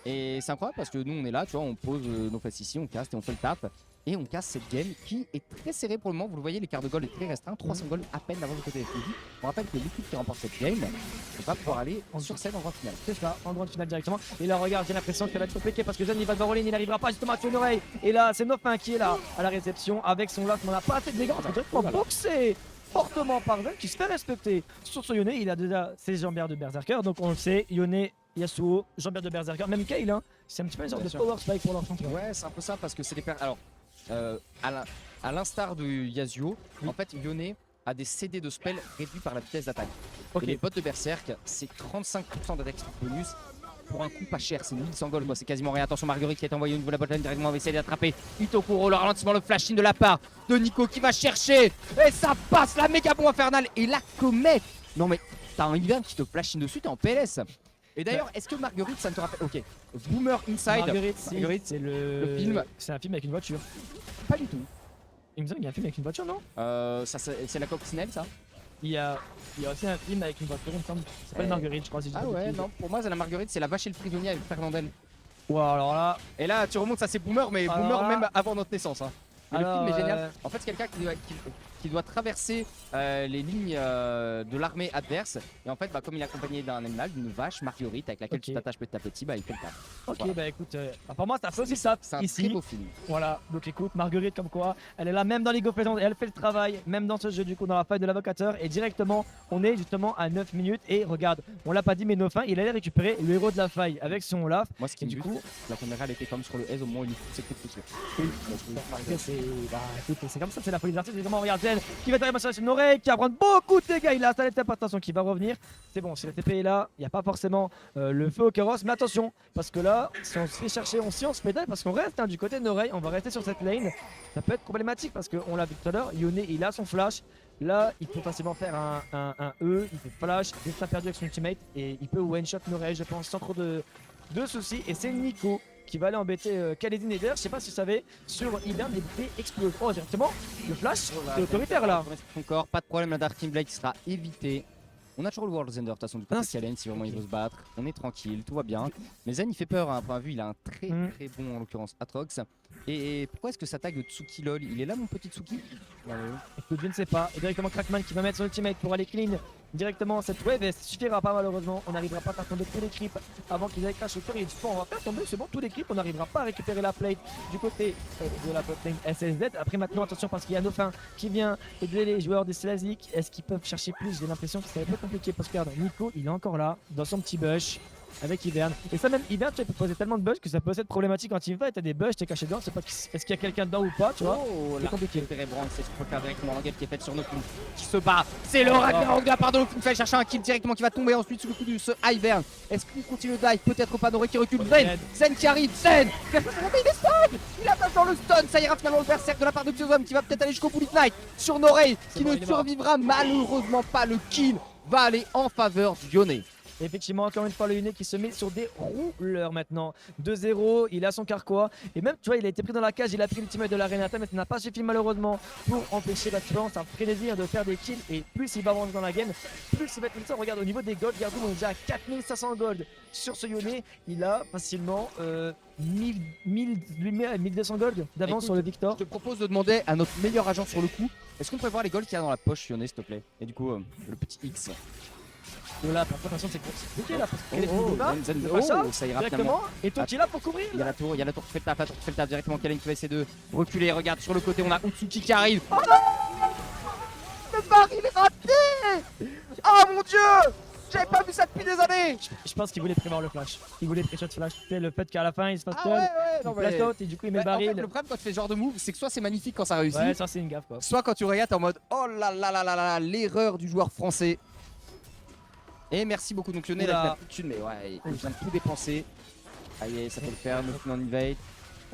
Et c'est incroyable parce que nous on est là, tu vois, on pose nos faces ici, on caste et on fait le taf. Et on casse cette game qui est très serrée pour le moment. Vous le voyez, l'écart de gold est très restreint. 300 gold à peine d'avant le côté FPJ. On rappelle que l'équipe qui remporte cette game va pouvoir aller sur scène en grande finale. C'est ça, en grande finale directement. Et là, regarde, j'ai l'impression qu'elle va être compliquée parce que Zen il va devoir all-in, il n'arrivera pas justement à tuer une oreille. Et là, c'est Nofin qui est là à la réception avec son lac. On n'a pas assez de dégâts. On va directement boxer fortement par Zen qui se fait respecter sur ce Yone. Il a déjà ses jambières de Berserker. Donc on le sait, Yone, Yasuo, jambières de Berserker, même Kayle, hein. C'est un petit peu une sorte de power spike pour leur champion. Ouais, c'est un peu ça parce que c'est des alors à l'instar de Yasuo, en fait Yone a des CD de spell réduits par la vitesse d'attaque. Et les bots de Berserk, c'est 35% d'attaque bonus pour un coup pas cher, c'est 1100 gold quoi, c'est quasiment rien. Attention Marguerite qui est envoyée au niveau de la botlane directement, on va essayer d'attraper Itokuro, le ralentissement, le flash in de la part de Nico qui va chercher et ça passe la méga bombe infernale et la comète. Non mais t'as un Ivern qui te flash in dessus, t'es en PLS. Et d'ailleurs, est-ce que Marguerite, ça ne te rappelle... Ok, Boomer Inside, Marguerite, c'est le film. C'est un film avec une voiture. Pas du tout. Il me semble qu'il y a un film avec une voiture, non? C'est la coccinelle ça. Il y a aussi un film avec une voiture, il me semble. Ça s'appelle Marguerite, je crois. Si je dis Ah pas de ouais, bêtises. non, pour moi, c'est la Marguerite, c'est la vache et le prisonnier avec Fernandel. Wow, alors là. Et là, tu remontes, ça c'est Boomer, mais Alors Boomer là- même avant notre naissance. Hein. Mais Alors, le film est génial. En fait, c'est quelqu'un qui doit traverser les lignes de l'armée adverse. Et en fait, comme il est accompagné d'un animal, d'une vache, Marguerite, avec laquelle tu t'attaches petit à petit, il fait le taf. Ok, Voilà. bah écoute, pour moi, ça fait aussi ça C'est un ici. très beau film. Voilà, donc écoute, Marguerite, comme quoi, elle est là même dans League of Legends et elle fait le travail, même dans ce jeu, du coup, dans la faille de l'avocateur. Et directement, on est justement à 9 minutes. Et regarde, on l'a pas dit, mais Nofin, il allait récupérer le héros de la faille avec son Olaf. Moi, ce qui Et me du bute, coup, la caméra elle était comme sur le S, au moment où il c'est coups de après, c'est comme ça, c'est la folie des artistes. Évidemment, regarde Zen qui va arriver sur une oreille, qui va prendre beaucoup de dégâts. Il a installé TP, attention, qui va revenir. C'est bon, si la TP est là, il n'y a pas forcément le feu au carrosse. Mais attention, parce que là, si on se fait chercher, on se pédale, parce qu'on reste du côté de l'oreille, on va rester sur cette lane. Ça peut être problématique parce qu'on l'a vu tout à l'heure, Yone, il a son flash. Là, il peut facilement faire un E, il peut flash, destin perdu avec son ultimate et il peut one-shot l'oreille, je pense, sans trop de soucis. Et c'est Nico qui va aller embêter Kaledin et d'ailleurs, je sais pas si vous savez, sur Hibern, les boucliers explosent. Oh, directement, le flash, c'est autoritaire là. Son corps, pas de problème, la Darkin Blade qui sera évité. On a toujours le World Zender de toute façon du côté de Kalen si vraiment il veut se battre. On est tranquille, tout va bien. Mais Zen il fait peur, hein, à point de vue, il a un très bon en l'occurrence Atrox. Et pourquoi est-ce que ça tag Tsuki lol? Il est là mon petit Tsuki? Écoute, je ne sais pas. Et directement Crackman qui va mettre son ultimate pour aller clean directement cette wave et ça suffira pas malheureusement. On n'arrivera pas à faire tomber tous les creeps avant qu'ils aient crash au tour. On va faire tomber, c'est bon, tous les creeps. On n'arrivera pas à récupérer la plate du côté de la botlane SSZ. Après maintenant attention parce qu'il y a Nofin qui vient aider les joueurs des Slazik. Est-ce qu'ils peuvent chercher plus? J'ai l'impression que c'est un peu compliqué parce que regarde, Nico il est encore là dans son petit bush avec Hibern. Et ça même Hibern, tu peux poser tellement de bush que ça peut être problématique quand il va et t'as des bush, t'es caché dedans, c'est pas est-ce qu'il y a quelqu'un dedans ou pas, tu vois. C'est compliqué. C'est ce qu'il faut faire directement l'enquête qui est faite sur Nofin qui se bat. C'est le Ragnarok de la part de Nofin qui va chercher un kill directement qui va tomber ensuite sous le coup de ce Hibern. Est-ce qu'il continue de dive? Peut-être pas. Noré qui recule. Zen qui arrive. Zen il est stun. Il a pas dans le stun. Ça ira finalement le berserk de la part de Xyozom qui va peut-être aller jusqu'au bout de Night sur Noré qui ne survivra malheureusement pas. Le kill va aller en faveur du Yone. Effectivement, encore une fois, le Yone qui se met sur des rouleurs maintenant. 2-0, il a son carquois. Et même, tu vois, il a été pris dans la cage, il a pris l'ultimate de la Renata, mais ça n'a pas suffi malheureusement pour empêcher la tuance, un frénésie de faire des kills. Et plus il va avancer dans la game, plus il va être comme ça. Regarde, au niveau des gold, regardez, on est déjà à 4500 gold sur ce Yone. Il a facilement 1200 gold d'avance sur le Victor. Je te propose de demander à notre meilleur agent sur le coup, est-ce qu'on pourrait voir les golds qu'il y a dans la poche Yone, s'il te plaît? Et du coup, le petit X. Là, par contre, c'est compliqué là parce qu'elle est ça ira directement. Et toi qui est là pour couvrir. Il y a la tour qui fait le taf, directement. Kalen qui va essayer de reculer. Regarde sur le côté, on a Utsuki qui arrive. Oh non, le baril est raté. Oh mon dieu, j'avais pas vu ça depuis des années. Je pense qu'il voulait prévoir le flash. Il voulait pré-shot flash. C'est le fait qu'à la fin il se fasse stun, il flash out et du coup il met le baril. En fait, le problème quand tu fais ce genre de move, c'est que soit c'est magnifique quand ça réussit. Ouais, ça c'est une gaffe quoi. Soit quand tu regardes, t'es en mode oh là là là là là, l'erreur du joueur français. Et merci beaucoup, donc Lionel a plus de thunes, mais ouais, il vient de tout dépenser. Allez, ça peut le faire, Nofin en invade.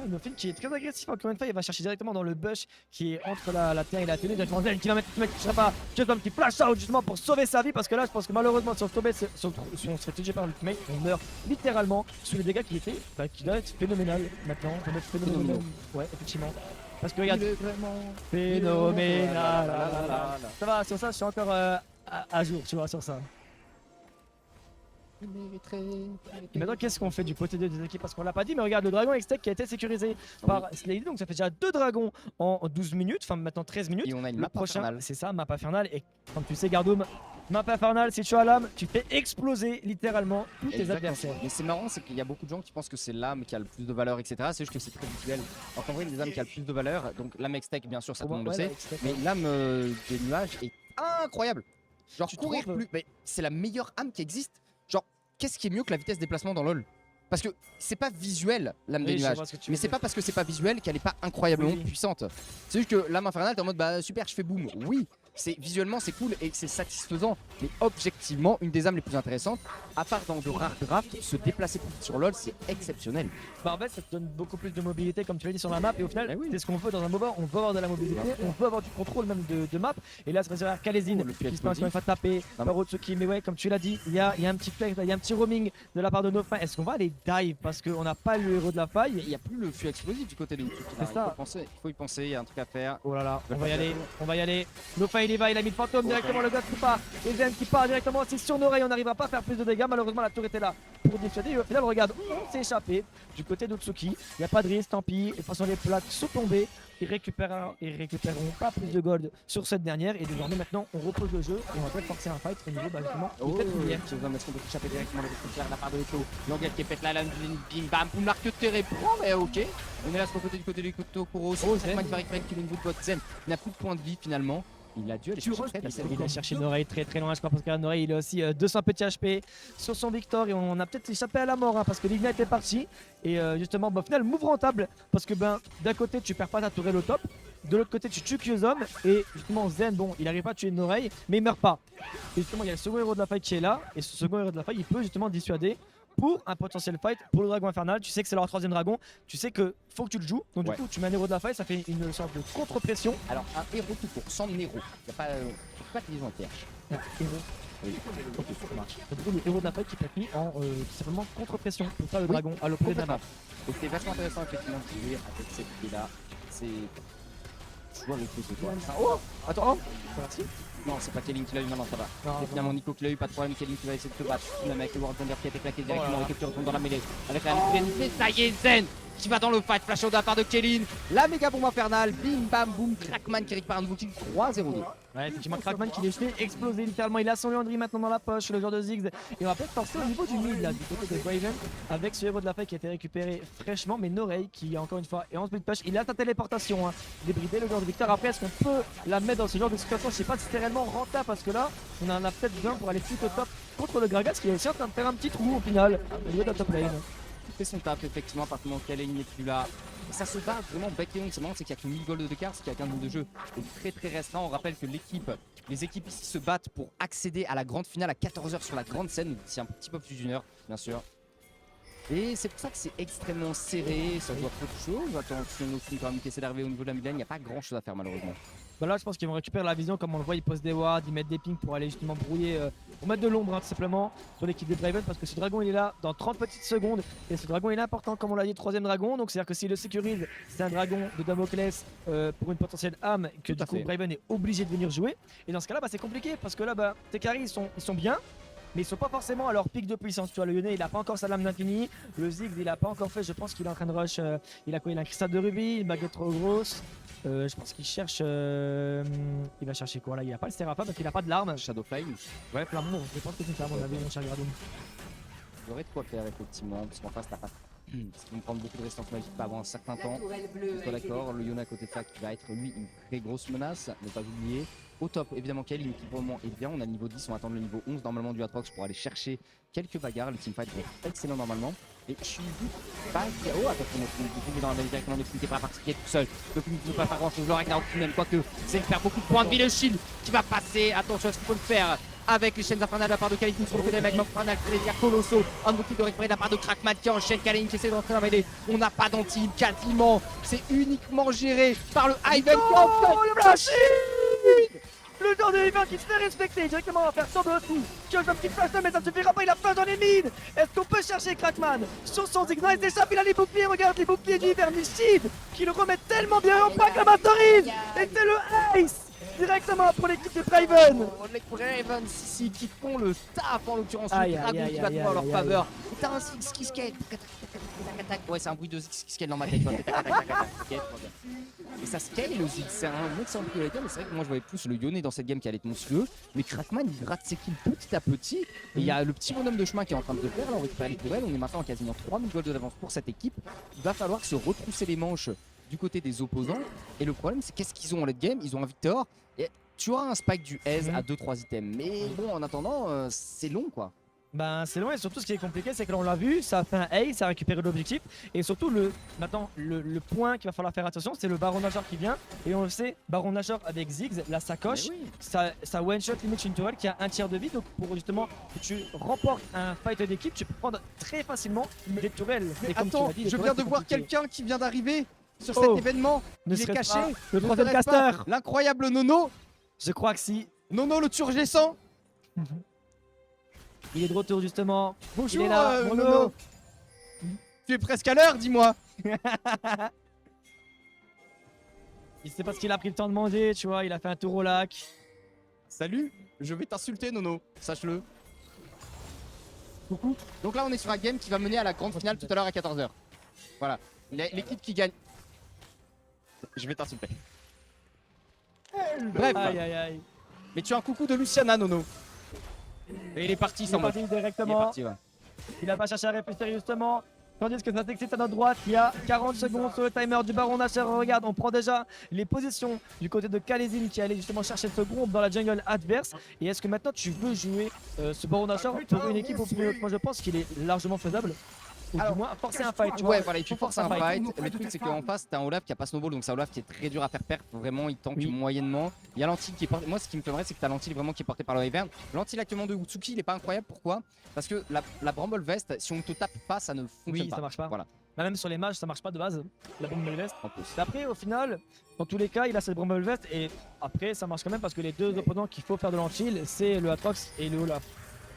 Nofin qui est très agressif encore une fois, il va chercher directement dans le bush qui est entre la terre et la télé. Directement Zen qui va mettre, je sais pas, qui flash out justement pour sauver sa vie parce que là je pense que malheureusement si on se fait toucher par l'ultimate, on meurt littéralement sous les dégâts qui étaient, qui doit être phénoménal maintenant. Ça doit être phénoménal. Ouais, effectivement. Parce que regarde, phénoménal. Ça va, sur ça je suis encore à jour, tu vois, sur ça. Et maintenant, qu'est-ce qu'on fait du côté des équipes? Parce qu'on l'a pas dit, mais regarde le dragon X-Tech qui a été sécurisé par Slady. Donc ça fait déjà 2 dragons en 12 minutes, enfin maintenant 13 minutes. Et on a une Le map prochain, infernale. c'est ça, map infernale. Et comme tu sais, Gardoum, map infernale, si tu as l'âme, tu fais exploser littéralement tous tes Exactement. adversaires. Mais c'est marrant, c'est qu'il y a beaucoup de gens qui pensent que c'est l'âme qui a le plus de valeur, etc. C'est juste que c'est très visuel. Alors qu'en vrai, les âmes qui a le plus de valeur, donc l'âme X-Tech, bien sûr, ça tout le monde le sait. Mais l'âme des nuages est incroyable. Genre, Tu courir trouves? plus, mais c'est la meilleure âme qui existe. Genre, qu'est-ce qui est mieux que la vitesse de déplacement dans LoL? Parce que c'est pas visuel l'âme des nuages, mais c'est pas parce que c'est pas visuel qu'elle est pas incroyablement puissante. C'est juste que l'âme infernale, t'es en mode bah super, je fais boum. Oui, c'est visuellement c'est cool et c'est satisfaisant, mais objectivement, une des âmes les plus intéressantes, à part dans de rares drafts, se déplacer plus vite sur LoL, c'est exceptionnel. Bah en fait, ça te donne beaucoup plus de mobilité, comme tu l'as dit sur la map, et au final, Eh oui. c'est ce qu'on veut dans un MOBA. On veut avoir de la mobilité, on veut avoir du contrôle même de map. Et là, c'est vrai, Kalezine Oh, le qui se passe quand il faut taper par Otsuki. Mais ouais, comme tu l'as dit, il y a un petit flex, il y a un petit roaming de la part de Nofin. Est-ce qu'on va aller dive parce qu'on n'a pas le héros de la faille? Il n'y a plus le feu explosif du côté de Otsuki. C'est ça. Il faut y penser, il y a un truc à faire. Oh là là, on va y aller, on va y aller. Nofin il y va, il a mis le fantôme directement, le gars qui part. Et Zen qui part directement, c'est sur nos oreilles, on n'arrivera pas à faire plus de dégâts. Malheureusement, la tour était là pour dissuader. Et au final, regarde, on s'est échappé du côté d'Otsuki. Il n'y a pas de risque, tant pis. Et de toute façon, les plaques sont tombées. Ils récupéreront pas plus de gold sur cette dernière. Et désormais, maintenant, on repose le jeu et on va peut-être forcer un fight au niveau justement de cette lumière. Est-ce qu'on peut échapper directement le de la part de Eto? L'angle qui est fait là, bim bam, boum, l'arc de terre prend, mais ok. On est là sur le côté du côté de Kuro. Zen qui va récupérer le killing bot. Zen n'a plus de points de vie finalement. Il a dû aller chercher Il a cherché une oreille très loin, je crois, parce qu'à oreille il a aussi 200 petits HP sur son Victor et on a peut-être échappé à la mort parce que l'Ignite est parti. Et justement, au final, move rentable parce que d'un côté tu perds pas ta tourelle au top, de l'autre côté tu tues Kyozom et justement Zen, bon, il arrive pas à tuer une oreille mais il meurt pas. Et justement, il y a le second héros de la faille qui est là et ce second héros de la faille il peut justement dissuader pour un potentiel fight pour le dragon infernal. Tu sais que c'est leur 3ème dragon, tu sais que faut que tu le joues, donc du coup tu mets un héros de la faille, ça fait une sorte de contre-pression. Alors un héros tout court, sans héros, il n'y a pas de liaison TH. Un héros. Oui. Ok, ça marche. Donc, du coup, le héros de la faille qui peut être mis en tout simplement contre-pression pour faire le dragon à l'opposé de la map. Et c'est vachement intéressant effectivement de jouer avec cette idée là. C'est. Je vois le truc de toi. Oh, attends, c'est parti. Non, c'est pas Kelly qui l'a eu, non, ça va. C'est finalement Nico qui l'a eu, pas de problème. Kelly qui va essayer de se battre. Même avec le World Thunder qui a été claqué directement et qui retourne dans la mêlée. Avec la NP, ça y est, Zen qui va dans le fight, flash out de la part de Kellyn. La méga bombe infernale, bim bam boum, Crackman qui récupère un nouveau kill 3-0-2. Ouais, effectivement, Crackman qui l'est fait exploser littéralement. Il a son Leandry maintenant dans la poche, le joueur de Ziggs. Et on va peut-être forcer au niveau du mid là, du côté de Raven, avec ce héros de la faille qui a été récupéré fraîchement. Mais Norei qui, encore une fois, est en split push. Il a sa téléportation, hein, débridé le joueur de Victor. Après, est-ce qu'on peut la mettre dans ce genre de situation? Je sais pas si c'est réellement rentable parce que là, on en a peut-être besoin pour aller tout au top contre le Gragas qui est aussi en train de faire un petit trou au final au niveau de la top lane. Fait son taf effectivement à partir du moment où Kellyn n'est plus là. Et ça se bat vraiment bec et ongle, c'est marrant, c'est qu'il y a que 1000 gold d'écart, ce qui a qu'un nombre de jeu très restreint. On rappelle que les équipes ici se battent pour accéder à la grande finale à 14h sur la grande scène, c'est un petit peu plus d'une heure bien sûr. Et c'est pour ça que c'est extrêmement serré, ça doit peu de choses. Attention, Nofin quand même qui essaie d'arriver au niveau de la mid lane, il n'y a pas grand chose à faire malheureusement. Bah là je pense qu'ils vont récupérer la vision, comme on le voit ils posent des wards, ils mettent des pings pour aller justement brouiller, pour mettre de l'ombre hein, tout simplement sur l'équipe de Draven, parce que ce dragon il est là dans 30 petites secondes et ce dragon il est important comme on l'a dit, 3ème dragon, donc c'est à dire que s'il le sécurise c'est un dragon de Damoclès pour une potentielle âme que du coup Draven est obligé de venir jouer, et dans ce cas là bah, c'est compliqué parce que là bah, tes carries ils sont bien mais ils sont pas forcément à leur pic de puissance. Tu vois, le Yone il a pas encore sa lame d'infini, le Ziggs il a pas encore fait, je pense qu'il est en train de rush, il a quoi, il a un cristal de rubis, une baguette trop grosse. Je pense qu'il cherche. Il va chercher quoi là? Il a pas le Serapha parce qu'il a pas de l'arme. Shadowflame. Ouais, Flamon, je pense que c'est ça, à mon avis, mon cher Gradoum. Il y aurait de quoi faire effectivement, parce qu'en face t'as pas. Ça va me prendre beaucoup de résistance magique avant un certain temps. Je suis d'accord, le Yone à côté de ça qui va être lui une très grosse menace, ne pas oublier. Au top, évidemment, Kellyn qui pour le moment est bien. On a le niveau 10, on va attendre le niveau 11 normalement du Atrox pour aller chercher quelques bagarres. Le teamfight va être excellent normalement. Et je suis pas. Oh, attention, on est dans la même directement, mais qui n'est pas particulier tout seul. Donc il ne peut pas faire grand chose. Je l'aurais même, quoique c'est faire beaucoup de points de vie. Le shield qui va passer. Attention, est-ce qu'il peut le faire avec les chaînes infernales de la part de Kellyn sur le côté avec Infernal, il y a Colosso. Un outil de récupérer de la part de Crackman qui enchaîne Kellyn qui essaie d'entrer dans la mêlée. On n'a pas d'anti quasiment. C'est uniquement géré par le Ivan le temps de Ivan qui se fait respecter directement, on va faire sans de tout. Kyozom qui flash mais ça ne suffira pas, il a flash dans les mines. Est-ce qu'on peut chercher Crackman sur son Ziggs? Il s'échappe, il a les boucliers, regarde les boucliers du Vermicide qui le remettent tellement bien en pack la Mastery. Et c'est le Ace directement pour l'équipe de Braven. Oh, les Ravens ici qui font le taf en l'occurrence, Aïe, le aïe, dragon aïe, qui va aïe, trouver en leur aïe, faveur. T'as un Ziggs qui scale. Ouais, c'est un bruit de Ziggs qui scale dans ma tête. Et ça scale le Ziggs, c'est un excellent coup de la game, mais c'est vrai que moi je voyais plus le Yone dans cette game qui allait être monstrueux. Mais Crackman il rate ses kills petit à petit. Et il y a le petit bonhomme de chemin qui est en train de le faire. Là on récupère les tourelles, on est maintenant à quasiment 3000 gold d'avance pour cette équipe. Il va falloir se retrousser les manches du côté des opposants. Et le problème c'est qu'est-ce qu'ils ont en late game? Ils ont un Victor. Et tu auras un spike du Ace à 2-3 items. Mais bon en attendant c'est long quoi. Ben c'est long et surtout ce qui est compliqué c'est que là on l'a vu, ça a fait un ace, ça a récupéré l'objectif et surtout maintenant le point qu'il va falloir faire attention c'est le Baron Nashor qui vient et on le sait, Baron Nashor avec Ziggs, la sacoche, Oui. ça one shot limite une tourelle qui a un tiers de vie donc pour justement que tu remportes un fight d'équipe tu peux prendre très facilement des tourelles. Mais et comme tu attends, l'as dit, les je tourelles, viens de c'est voir compliqué. quelqu'un qui vient d'arriver sur Oh. cet événement. Ne Il est serait-ce caché. pas le Ne troisième serait-ce pas caster. L'incroyable Nono. Je crois que si. Nono le turgescent. Il est de retour justement. Bonjour Il est là, Nono. Nono. Tu es presque à l'heure, dis-moi. Il sait pas ce qu'il a pris le temps de manger, tu vois, il a fait un tour au lac. Salut, je vais t'insulter Nono, sache-le. Coucou. Donc là on est sur un game qui va mener à la grande finale tout à l'heure à 14h. Voilà, l'équipe qui gagne. Je vais t'insulter. Bref, Aïe aïe aïe. mais tu as un coucou de Luciana Nono. Et il est parti Il est sans mode. parti Il est directement. parti, ouais. Il a pas cherché à réfléchir justement. Tandis que ça s'excite à notre droite, il y a 40 secondes sur le timer du Baron Nashor. Regarde, on prend déjà les positions du côté de Khalezine qui allait justement chercher ce groupe dans la jungle adverse. Et est-ce que maintenant tu veux jouer ce Baron Nashor pour une équipe au premier? Moi je pense qu'il est largement faisable. Ou Alors, du moins forcer un fight, tu vois. Ouais, voilà, il faut forcer un fight. Le truc, c'est qu'en face, t'as un Olaf qui a pas snowball, donc c'est un Olaf qui est très dur à faire perdre. Vraiment, il tank Oui. moyennement. Il y a l'antil qui est porté. Moi, ce qui me ferait, c'est que t'as l'antil vraiment qui est porté par le Wyvern. L'antil actuellement de Utsuki, il est pas incroyable. Pourquoi? Parce que la Bramble Vest, si on te tape pas, ça ne fonctionne Oui, pas. ça marche pas. Voilà, Bah, même sur les mages, ça marche pas de base. La bombe de veste. en plus. Après, au final, dans tous les cas, il a cette Bramble Vest et après, ça marche quand même parce que les deux opposants qu'il faut faire de l'antil, c'est le Atrox et le Olaf.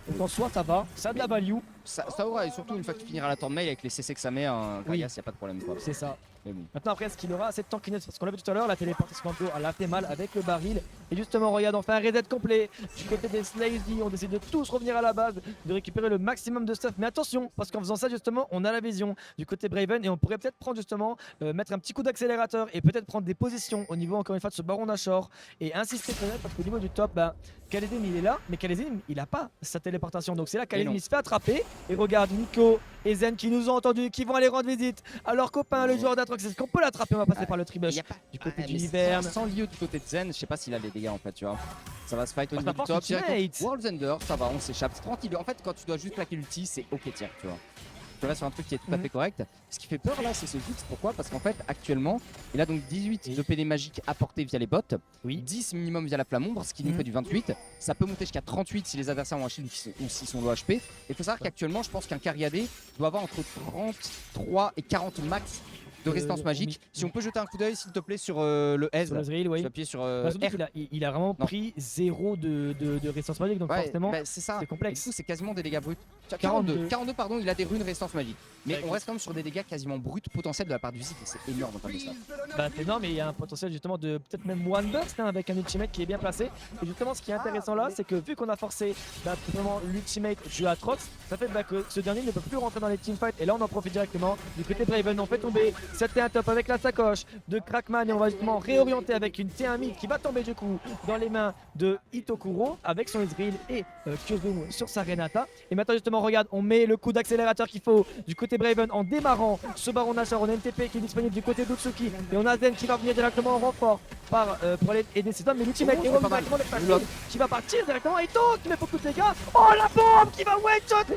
Donc en soi, ça va, ça a de la value, Ça aura, et surtout une fois qu'il finira la tourne mail avec les CC que ça met, un Oui. Gragas, y a pas de problème quoi. c'est ça. Mais bon. Maintenant, après, est-ce qu'il aura assez de tankiness? Parce qu'on l'a vu tout à l'heure, la téléportation d'eau, elle a fait mal avec le baril. Et justement, regarde, on fait un reset complet. Du côté des Slazy, on décide de tous revenir à la base, de récupérer le maximum de stuff. Mais attention, parce qu'en faisant ça, justement, on a la vision du côté Braven et on pourrait peut-être prendre justement, mettre un petit coup d'accélérateur et peut-être prendre des positions au niveau, encore une fois, de ce Baron Nashor et insister peut-être parce qu'au niveau du top, bah, Khalezine il est là, mais Khalezine il a pas sa téléportation. Donc c'est là Khalezine non. il se fait attraper. Et regarde, Nico et Zen qui nous ont entendus, qui vont aller rendre visite à leur copain, le joueur d'Atrox. Est-ce qu'on peut l'attraper? On va passer par le tribush Y a pas... du côté Ouais, du mais Hivern. sans lieu du côté de Zen, je sais pas s'il a des dégâts en fait, tu vois. Ça va se fight au Oh, niveau ça du force top. ultimate. Directement. World's Ender, ça va, on s'échappe. C'est tranquille. En fait, quand tu dois juste claquer l'ulti, c'est ok, tiens, tu vois. Tu vas sur un truc qui est tout à fait correct. Ce qui fait peur là, c'est ce Ziggs. Pourquoi? Parce qu'en fait, actuellement, il a donc 18 de PD magique apportés via les bots, Oui. 10 minimum via la flamme ombre, ce qui nous fait du 28. Ça peut monter jusqu'à 38 si les adversaires ont un shield ou s'ils sont low HP. Et il faut savoir qu'actuellement, je pense qu'un carry AD doit avoir entre 33 et 40 max de résistance magique. Si on peut jeter un coup d'œil, s'il te plaît, sur le S, Sur le Zril, oui. tu appuies sur Bah, surtout R. qu'il il a vraiment Non. pris 0 de résistance magique, donc Ouais, forcément bah, c'est ça. c'est Et complexe. du coup, c'est quasiment des dégâts bruts. 42. 42, pardon, il a des runes résistance magique. Mais Bah, on reste quand même sur des dégâts quasiment bruts potentiels de la part du Ziggs. C'est énorme en termes de stats. Bah c'est énorme et il y a un potentiel justement de peut-être même one burst hein, avec un ultimate qui est bien placé. Et justement ce qui est intéressant là c'est que vu qu'on a forcé bah, tout simplement l'ultimate du Atrox, ça fait bah, que ce dernier ne peut plus rentrer dans les teamfights et là on en profite directement du côté Braven. On fait tomber cette T1 top avec la sacoche de Crackman et on va justement réorienter avec une T1 mid qui va tomber du coup dans les mains de Itokuro avec son Ezreal et Kyozum sur sa Renata. Et maintenant justement regarde, on met le coup d'accélérateur qu'il faut du côté Braven en démarrant ce Baron Nashor. On a NTP qui est disponible du côté d'Utsuki et on a Zen qui va venir directement en renfort pour aller aider ses hommes. Mais l'ultimate est pas mal. directement déplacé, qui va partir directement et tente, mais beaucoup de dégâts. Oh la bombe qui va one shot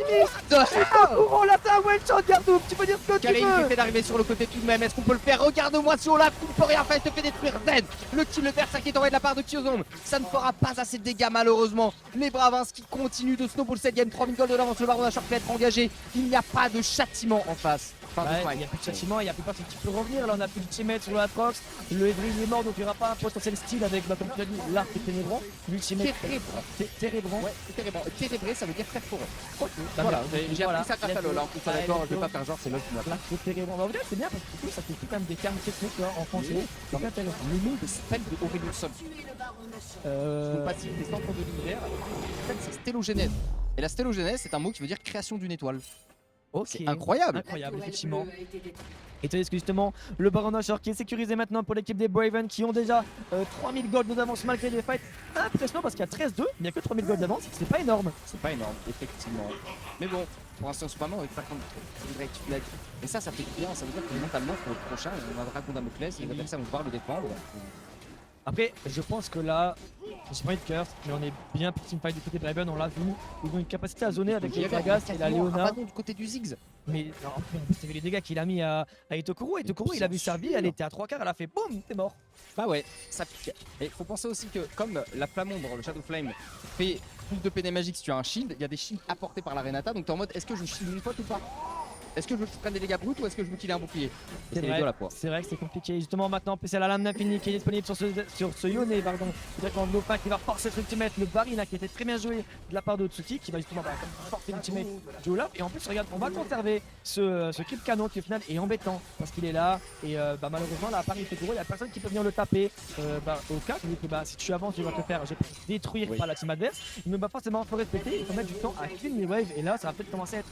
Itokuro là t'as un one shot Gardoub, tu peux dire ce que tu Kalein qui veux. fait d'arriver sur le côté tout de même, est-ce qu'on peut le faire? Regarde-moi sur Olaf, tu ne peux rien faire, il te fait détruire Zen. Le kill, le berserk qui est envoyé de la part de Kyozom, ça ne fera pas assez de dégâts malheureusement. Les Bravins qui continuent de snowball cette game, 3000 gold de l'avance, le Baron Nashor peut être engagé, il n'y a pas de châtiment en face. Enfin, Ouais, Smite. il n'y a plus de châtiment, il n'y a plus personne qui peut revenir. Là, on a plus de teammate sur l'Atrox. Le Edwin est mort, donc il n'y aura pas un potentiel style avec, comme tu l'as dit, l'arc est ténébrant. L'ultimate ténébrant. Ouais, ténébrant. Ténébré, ça veut dire faire forêt. Bah, Voilà, bien, j'ai voilà. appris ça grâce à LoL. En plus, Ouais, d'accord, je vais LoL. pas faire genre, c'est LoL qui m'a appris. L'arc est ténébrant. Bah, au final, c'est bien parce que du coup, ça fait quand même des termes techniques hein, en français. C'est intéressant. Le nom de spell de Aurelion Sol. Son passif des centres de l'univers. En fait, c'est stélogénèse. Et la stélogénèse, c'est un mot qui veut dire création d'une étoile. Ok. C'est incroyable. Incroyable, effectivement. Et tu sais que justement, le Baron Nashor qui est sécurisé maintenant pour l'équipe des Braven qui ont déjà 3000 gold d'avance malgré les fights. Impressionnant parce qu'il y a 13-2, mais il n'y a que 3000 gold d'avance, c'est pas énorme. C'est pas énorme, effectivement. Mais bon, pour l'instant, Superman, on est pas contre. C'est vrai que tu l'as dit. Et ça fait bien. Ça veut dire que mentalement, pour le prochain, on a un dragon Damoclès et les adversaires vont pouvoir le défendre. Après, je pense que là, j'ai pas envie de curse, mais on est bien pour teamfight du côté de Braven, on l'a vu. Ils ont une capacité à zoner avec les Gragas et la Leona. Du côté du Ziggs. Mais non, en plus, t'as vu les dégâts qu'il a mis à Itokuro. Itokuro, il a vu sa vie, elle était à 3 quarts, elle a fait boum, t'es mort. Bah ouais, ça pique. Et faut penser aussi que comme la flamme ombre, le Shadow Flame, fait plus de PN magique si tu as un shield, il y a des shields apportés par la Renata, donc t'es en mode est-ce que je shield une fois ou pas? Est-ce que je prends des dégâts bruts ou est-ce que je veux qu'il ait un bouclier? C'est les vrai, deux à la fois. c'est vrai que c'est compliqué. Justement, maintenant, c'est la lame d'infini qui est disponible sur ce Yone, pardon. C'est-à-dire qu'en Nopin qui va forcer son ultimate, le Barina qui était très bien joué de la part de Otsuki qui va justement forcer l'ultimate du Olaf. Et en plus, regarde, on va conserver ce clip canon qui au final est embêtant parce qu'il est là. Et malheureusement, là, à Paris, il n'y a personne qui peut venir le taper au cas. Donc, si tu avances, tu vas te faire détruire par la team adverse. Il ne va forcément faut respecter. Il faut mettre du temps à clean les waves. Et là, ça va peut-être commencer à être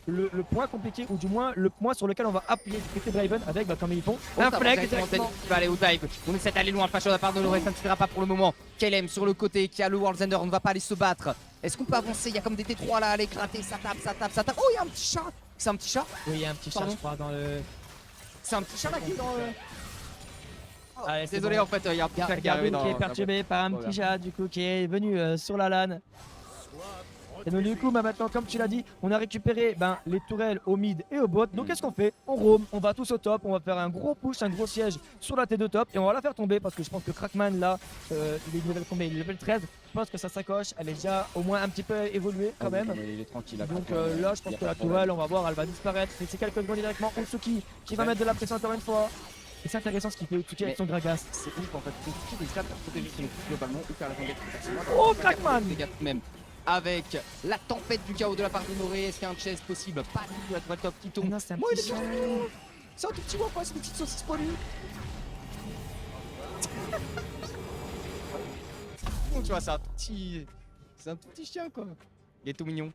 le point compliqué ou du moins le point sur lequel on va appuyer du côté Braven avec comme ils font un flag directement. Il va aller au dive, on essaie d'aller loin, le flash de la part de Loré, ça ne suffira pas pour le moment. Kelem sur le côté qui a le World's Ender, on ne va pas aller se battre. Est-ce qu'on peut avancer? Il y a comme des T3 là, aller gratter, ça tape. Oh, il y a un petit chat. C'est un petit chat? Oui, il y a un petit chat, je crois, dans le. C'est un petit chat là qui est dans le. Allez, Désolé, bon. en fait, il y a un petit chat qui est Gargoyle arrivé qui est perturbé par un petit chat du coup qui est venu sur la LAN. Et donc du coup maintenant comme tu l'as dit, on a récupéré les tourelles au mid et au bot. Donc qu'est-ce qu'on fait? On roam, on va tous au top, on va faire un gros push, un gros siège sur la T2 top et on va la faire tomber parce que je pense que Crackman là, il est level combien? Il est level 13. Je pense que sa sacoche elle est déjà au moins un petit peu évoluée quand même. Il est tranquille. Donc là je pense que la tourelle on va voir elle va disparaître. Et c'est quelques secondes directement Otsuki qui va mettre de la pression encore une fois. Et c'est intéressant ce qu'il fait Otsuki avec son Gragas. C'est ouf en fait, Otsuki déjà pour protéger son équipe globalement ou faire la jungle. Oh Crackman! Même. Avec la tempête du chaos de la part d'Honoré, est-ce qu'il y a un chase possible? Pas du tout, la toile top qui tombe. Non, c'est un Oh, petit chat. C'est un tout petit wap, c'est une petite saucisse pour lui. Bon, tu vois, c'est un tout petit chien quoi. Il est tout mignon.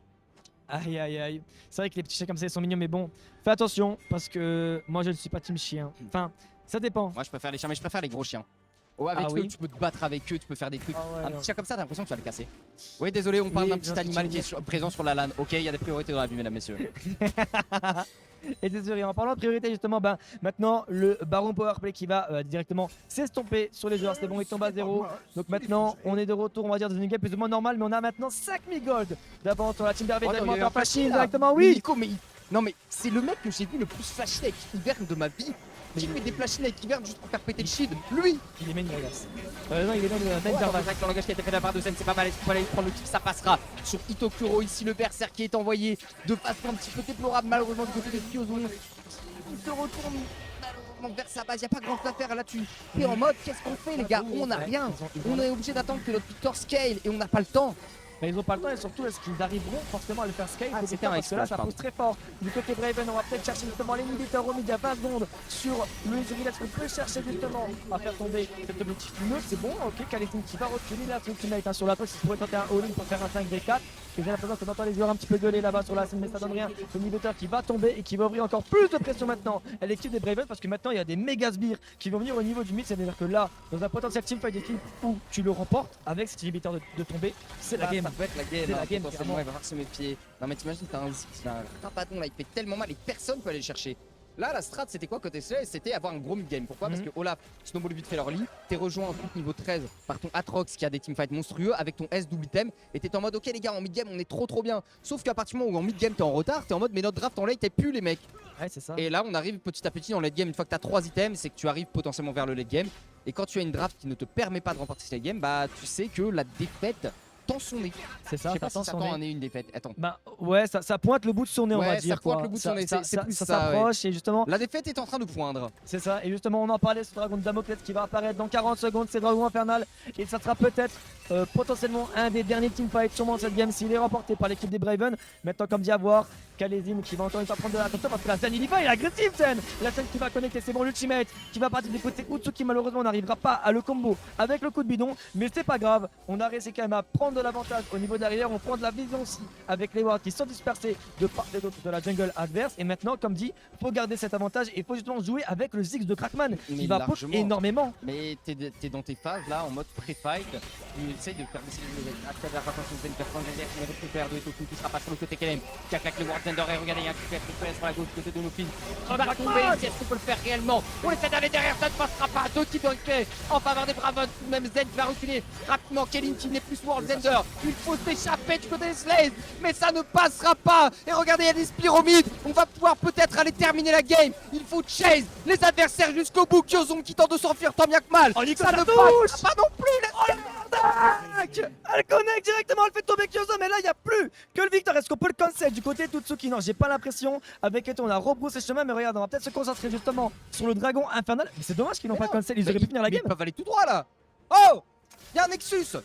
Aïe aïe aïe. C'est vrai que les petits chiens comme ça ils sont mignons mais bon, fais attention parce que moi je ne suis pas team chien. Enfin, ça dépend. Moi je préfère les chiens mais je préfère les gros chiens. Oh, avec eux, oui. tu peux te battre avec eux, tu peux faire des trucs. Ah ouais, un non. petit chat comme ça, t'as l'impression que tu vas le casser. Oui, désolé, on parle Oui, d'un petit animal qui est présent sur la LAN. Ok, il y a des priorités dans la vie, mesdames, messieurs. Et désolé, en parlant de priorité justement, maintenant le Baron Powerplay qui va directement s'estomper sur les joueurs, c'est bon, il tombe à 0. Donc maintenant on est de retour, on va dire dans une game plus ou moins normale, mais on a maintenant 5000 gold d'avance sur la team d'Hervé, directement en flashing, directement, oui. Nico, mais non mais c'est le mec que j'ai vu le plus flashy avec Hivern de ma vie. Qui fait des flashing avec Hivern juste pour faire péter le shield. Lui. Il est main Gragas. Non, il est main Darvas. Avec l'engagement qui a été fait de la part de Zen, c'est pas mal. Est-ce qu'il faut aller prendre le kill? Ça passera sur Itokuro. Ici, le berserk qui est envoyé de façon un petit peu déplorable, malheureusement, du côté de Kyozone. Il se retourne malheureusement vers sa base. Il n'y a pas grand chose à faire. Là, tu es en mode qu'est-ce qu'on fait, les gars? On n'a rien. On est obligé d'attendre que notre Victor scale et on n'a pas le temps. Mais ils ont pas le temps et surtout est-ce qu'ils arriveront forcément à le faire scale c'était un parce que là ça pardon. pousse très fort. Du côté Braven on va peut-être chercher justement les militaires au mid, il y a 20 secondes sur le Zurilex qu'on peut chercher justement à faire tomber cet objectif lumineux. C'est bon, ok, Kaletin qui va reculer là, son teammate sur la toile, il pourrait tenter un all-in pour faire un 5v4. Et j'ai l'impression qu'on entend les joueurs un petit peu gueuler là-bas sur la scène, mais ça donne rien. Le militaire qui va tomber et qui va ouvrir encore plus de pression maintenant à l'équipe des Braven parce que maintenant il y a des méga sbires qui vont venir au niveau du mid. C'est-à-dire que là, dans un potentiel teamfight d'équipe où tu le remportes avec cet inhibiteur de tomber, c'est la game. Ça peut être la game. C'est la game, Potentiellement, il va falloir se méfier. Non, mais t'imagines, t'as un Ziggs, il a un rapaton là, il fait tellement mal et personne peut aller le chercher. Là, la strat, c'était quoi côté Slay? C'était avoir un gros mid-game. Pourquoi? Parce que Olaf, snowball vite fait leur lit, t'es rejoint en tout niveau 13 par ton Atrox qui a des teamfights monstrueux avec ton S double item et t'es en mode ok les gars, en mid-game on est trop bien. Sauf qu'à partir du moment où en mid-game t'es en retard, t'es en mode mais notre draft en late t'es plus les mecs. Ouais, c'est ça. Et là, on arrive petit à petit dans le late game. Une fois que t'as 3 items, c'est que tu arrives potentiellement vers le late game. Et quand tu as une draft qui ne te permet pas de remporter ce late game, bah tu sais que la défaite tend son nez. C'est Je ça, sais pas ça si ça tend tend son un nez. nez, une défaite. Attends. Bah ouais, ça pointe le bout de son nez, on va Ouais, dire. ça pointe quoi. le bout de son nez, c'est plus ça ça, ouais. s'approche et justement, La défaite est en train de poindre. c'est ça. Et justement, on en parlait, ce dragon de Damoclès qui va apparaître dans 40 secondes. C'est Dragon Infernal et ça sera peut-être potentiellement un des derniers teamfights sûrement cette game s'il est remporté par l'équipe des Braven. Maintenant, comme dit à voir, Kalezim qui va encore une fois prendre de l'attention parce que la scène il y va, il est agressif Zen. La scène qui va connecter, c'est bon, l'ultimate qui va partir du côté Utsuki malheureusement n'arrivera pas à le combo avec le coup de bidon, mais c'est pas grave, on a réussi quand même à prendre de l'avantage au niveau derrière, on prend de la vision aussi avec les wards qui sont dispersés de part et d'autre de la jungle adverse et maintenant comme dit, faut garder cet avantage et faut justement jouer avec le Ziggs de Crackman qui Mais va push largement. énormément. Mais t'es dans tes phases là en mode pré-fight, tu essayes de faire baisser les niveaux. Après la façon de une personne qui va faire de tout qui sera pas sur le côté KLM, qui attaque les Ward Thunder et regardez, il y a un qui fait sur la gauche côté de nos filles. On va tomber, est-ce qu'on peut le faire réellement? On essaie d'aller derrière, ça ne passera pas. Deux types de requêtes en faveur des Bravos, même Zen va reculer rapidement. Kelly qui n'est plus World Zender, il faut s'échapper du côté des Slays, mais ça ne passera pas. Et regardez, il y a des Spyromides, on va pouvoir peut-être aller terminer la game. Il faut chase les adversaires jusqu'au bout. Kyozong qui tente de s'enfuir tant bien que mal. Oh, Nico, ça ça ne touche passera pas non plus. Elle connecte directement, elle fait tomber Kyozo, mais là il n'y a plus que le victoire. Est-ce qu'on peut le cancel du côté Tutsuki? Non, j'ai pas l'impression. Avec Eto, on a rebroussé chemin, mais regarde, on va peut-être se concentrer justement sur le dragon infernal. Mais c'est dommage qu'ils n'ont pas cancel, ils auraient pu finir la game. Ils peuvent aller tout droit là. Oh, il y a un Nexus.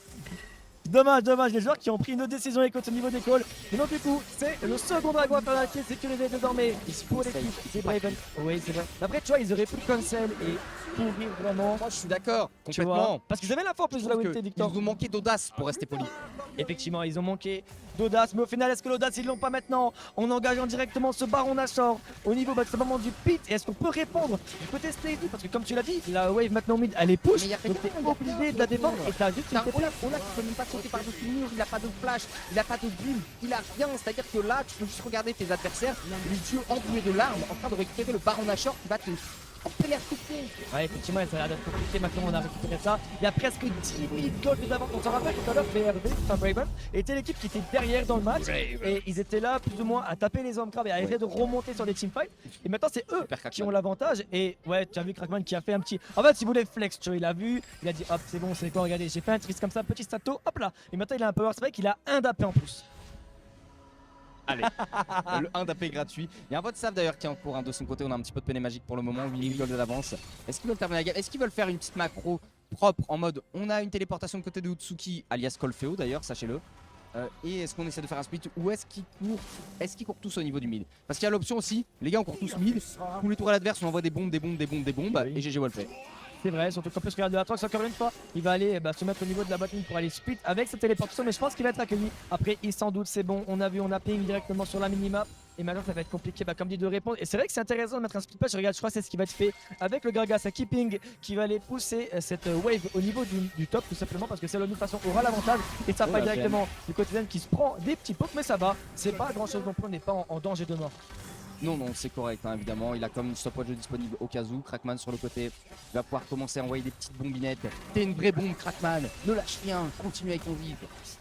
Dommage, les joueurs qui ont pris une autre décision écoute au niveau des calls. Et donc du coup, c'est le second dragon infernal qui est sécurisé désormais pour l'équipe des Braven. Oui, c'est vrai. Après, tu vois, ils auraient pu le cancel et courir vraiment. Moi je suis d'accord, Tu vois, complètement. parce qu'ils avaient l'info en plus de la ulti, Victor. Ils ont manqué d'audace pour rester poli. Effectivement, ils ont manqué d'audace, mais au final, est-ce que l'audace ils l'ont pas maintenant en engageant directement ce Baron Nashor au niveau ce moment du pit? Et est-ce qu'on peut répondre du côté Stacy? Parce que comme tu l'as dit, la wave maintenant mid elle est push, Mais y a donc t'es obligé de la défendre et t'as juste une Olaf qui peut même pas sauter par-dessus le mur, il a pas de flash, il a pas de build, il a rien. C'est-à-dire que là, tu peux juste regarder tes adversaires, les yeux embués de larmes, en train de récupérer le Baron Nashor qui va te couper l'air coupé. Ouais, effectivement, ça a l'air d'être compliqué. Maintenant, on a récupéré ça. Il y a presque 10 000 gold d'avance. On s'en rappelle tout à l'heure, BRB, enfin Braven, était l'équipe qui était derrière dans le match. Et ils étaient là, plus ou moins, à taper les hommes crabes et à essayer de remonter sur des teamfights. Et maintenant, c'est eux qui ont l'avantage. Et ouais, tu as vu Crackman qui a fait un petit. En fait, il voulait flex, tu vois, il a vu, il a dit hop, c'est bon, c'est quoi, regardez, j'ai fait un twist comme ça, petit stato, hop là. Et maintenant, il a un power spike, il a un d'AP en plus. Allez, le 1 d'AP gratuit. Il y a un bot save d'ailleurs qui est en cours de son côté. On a un petit peu de peine magique pour le moment. 8000 gold d'avance. Est-ce qu'ils veulent terminer la game? Est-ce qu'ils veulent faire une petite macro propre en mode on a une téléportation de côté de Utsuki, alias Colfeo d'ailleurs, sachez-le. Et est-ce qu'on essaie de faire un split ou est-ce qu'ils courent tous au niveau du mid? Parce qu'il y a l'option aussi, les gars on court tous mid, tous les tours à l'adverse on envoie des bombes, et GG Wolfay. C'est vrai, surtout qu'en plus, regarde de la Trox encore une fois, il va aller se mettre au niveau de la bottine pour aller split avec cette téléportation, mais je pense qu'il va être accueilli. Après, il sans doute, c'est bon, on a vu, on a ping directement sur la minimap. Et maintenant, ça va être compliqué, comme dit, de répondre. Et c'est vrai que c'est intéressant de mettre un split patch. Regarde, je crois que c'est ce qui va être fait avec le Gragas à Keeping qui va aller pousser cette wave au niveau du top, tout simplement parce que c'est de toute façon aura l'avantage. Et ça va directement du quotidien qui se prend des petits pokes, mais ça va. C'est pas grand chose non plus, on n'est pas en danger de mort. Non, c'est correct, hein, évidemment. Il a comme une stopwatch disponible au cas où. Crackman sur le côté va pouvoir commencer à envoyer des petites bombinettes. T'es une vraie bombe, Crackman. Ne lâche rien, continue avec ton vide.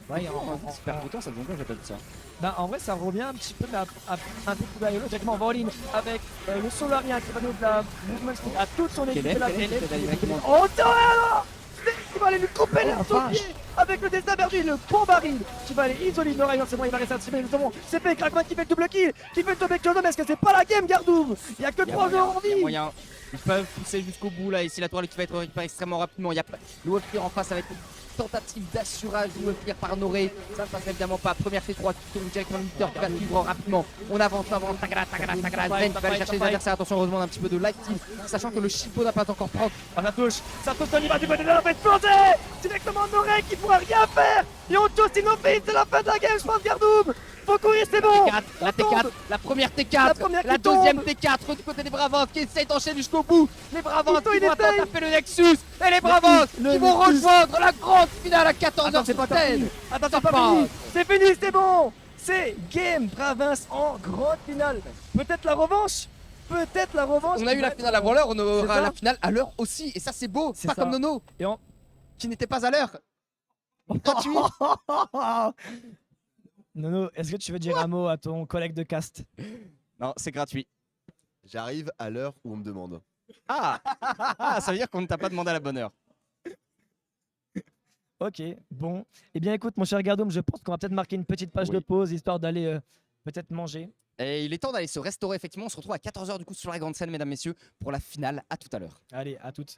Ouais, super autant, ça devient quoi, j'appelle ça. Bah, en vrai, ça revient un petit peu, mais un peu plus d'ailleurs. Directement en all-in avec le Solarien qui va donner de la movement speed à toute son équipe. Oh, il va aller lui couper l'air sous le pied avec le destin perdu, le bon baril qui va aller isoler l'oreille, c'est bon, il va rester un petit peu justement. C'est fait, Crackman qui fait le double kill, qui fait le top avec mais est-ce que c'est pas la game, Gardoum? Il y a que 3 joueurs en vie. Moyen. Ils peuvent pousser jusqu'au bout là, et c'est la toile qui va être récupérée extrêmement rapidement. Il y a le Wolfir en face avec une tentative d'assurage du Wolfir par Noré. Ça ne passe évidemment pas. Première T3 qui tourne directement le leader qui va suivre rapidement. On avance, Tagala, Zen qui va aller chercher les adversaires. Attention, heureusement, on a un petit peu de life steal, sachant que le Shippo n'a pas encore proc. À la touche, ça touche on y va du côté de la fête exploser directement Noré qui pourra rien faire. Et on touche Innofit, c'est la fin de la game, je pense, Gardoum. Faut courir, c'est bon. La T4, la première T4, la deuxième T4 du côté des Bravos qui essaient d'enchaîner jusqu'au bout. Les Bravos qui vont attendre taper le Nexus. Et les Bravos qui vont rejoindre la grande finale à 14h. C'est pas fini. Attends, c'est pas fini. C'est fini, c'est bon. C'est Game Bravins en grande finale. Peut-être la revanche. Peut-être la revanche. On a eu la finale avant l'heure, on aura la finale à l'heure aussi. Et ça, c'est beau. Pas comme Nono qui n'était pas à l'heure. Gratuit. Nono, est-ce que tu veux dire un mot à ton collègue de cast? Non, c'est gratuit. J'arrive à l'heure où on me demande. Ah, ça veut dire qu'on ne t'a pas demandé à la bonne heure. Ok, bon. Eh bien écoute, mon cher Gardoum, je pense qu'on va peut-être marquer une petite page de pause, histoire d'aller peut-être manger. Et il est temps d'aller se restaurer, effectivement. On se retrouve à 14h du coup sur la grande scène, mesdames, messieurs, pour la finale. À tout à l'heure. Allez, à toutes.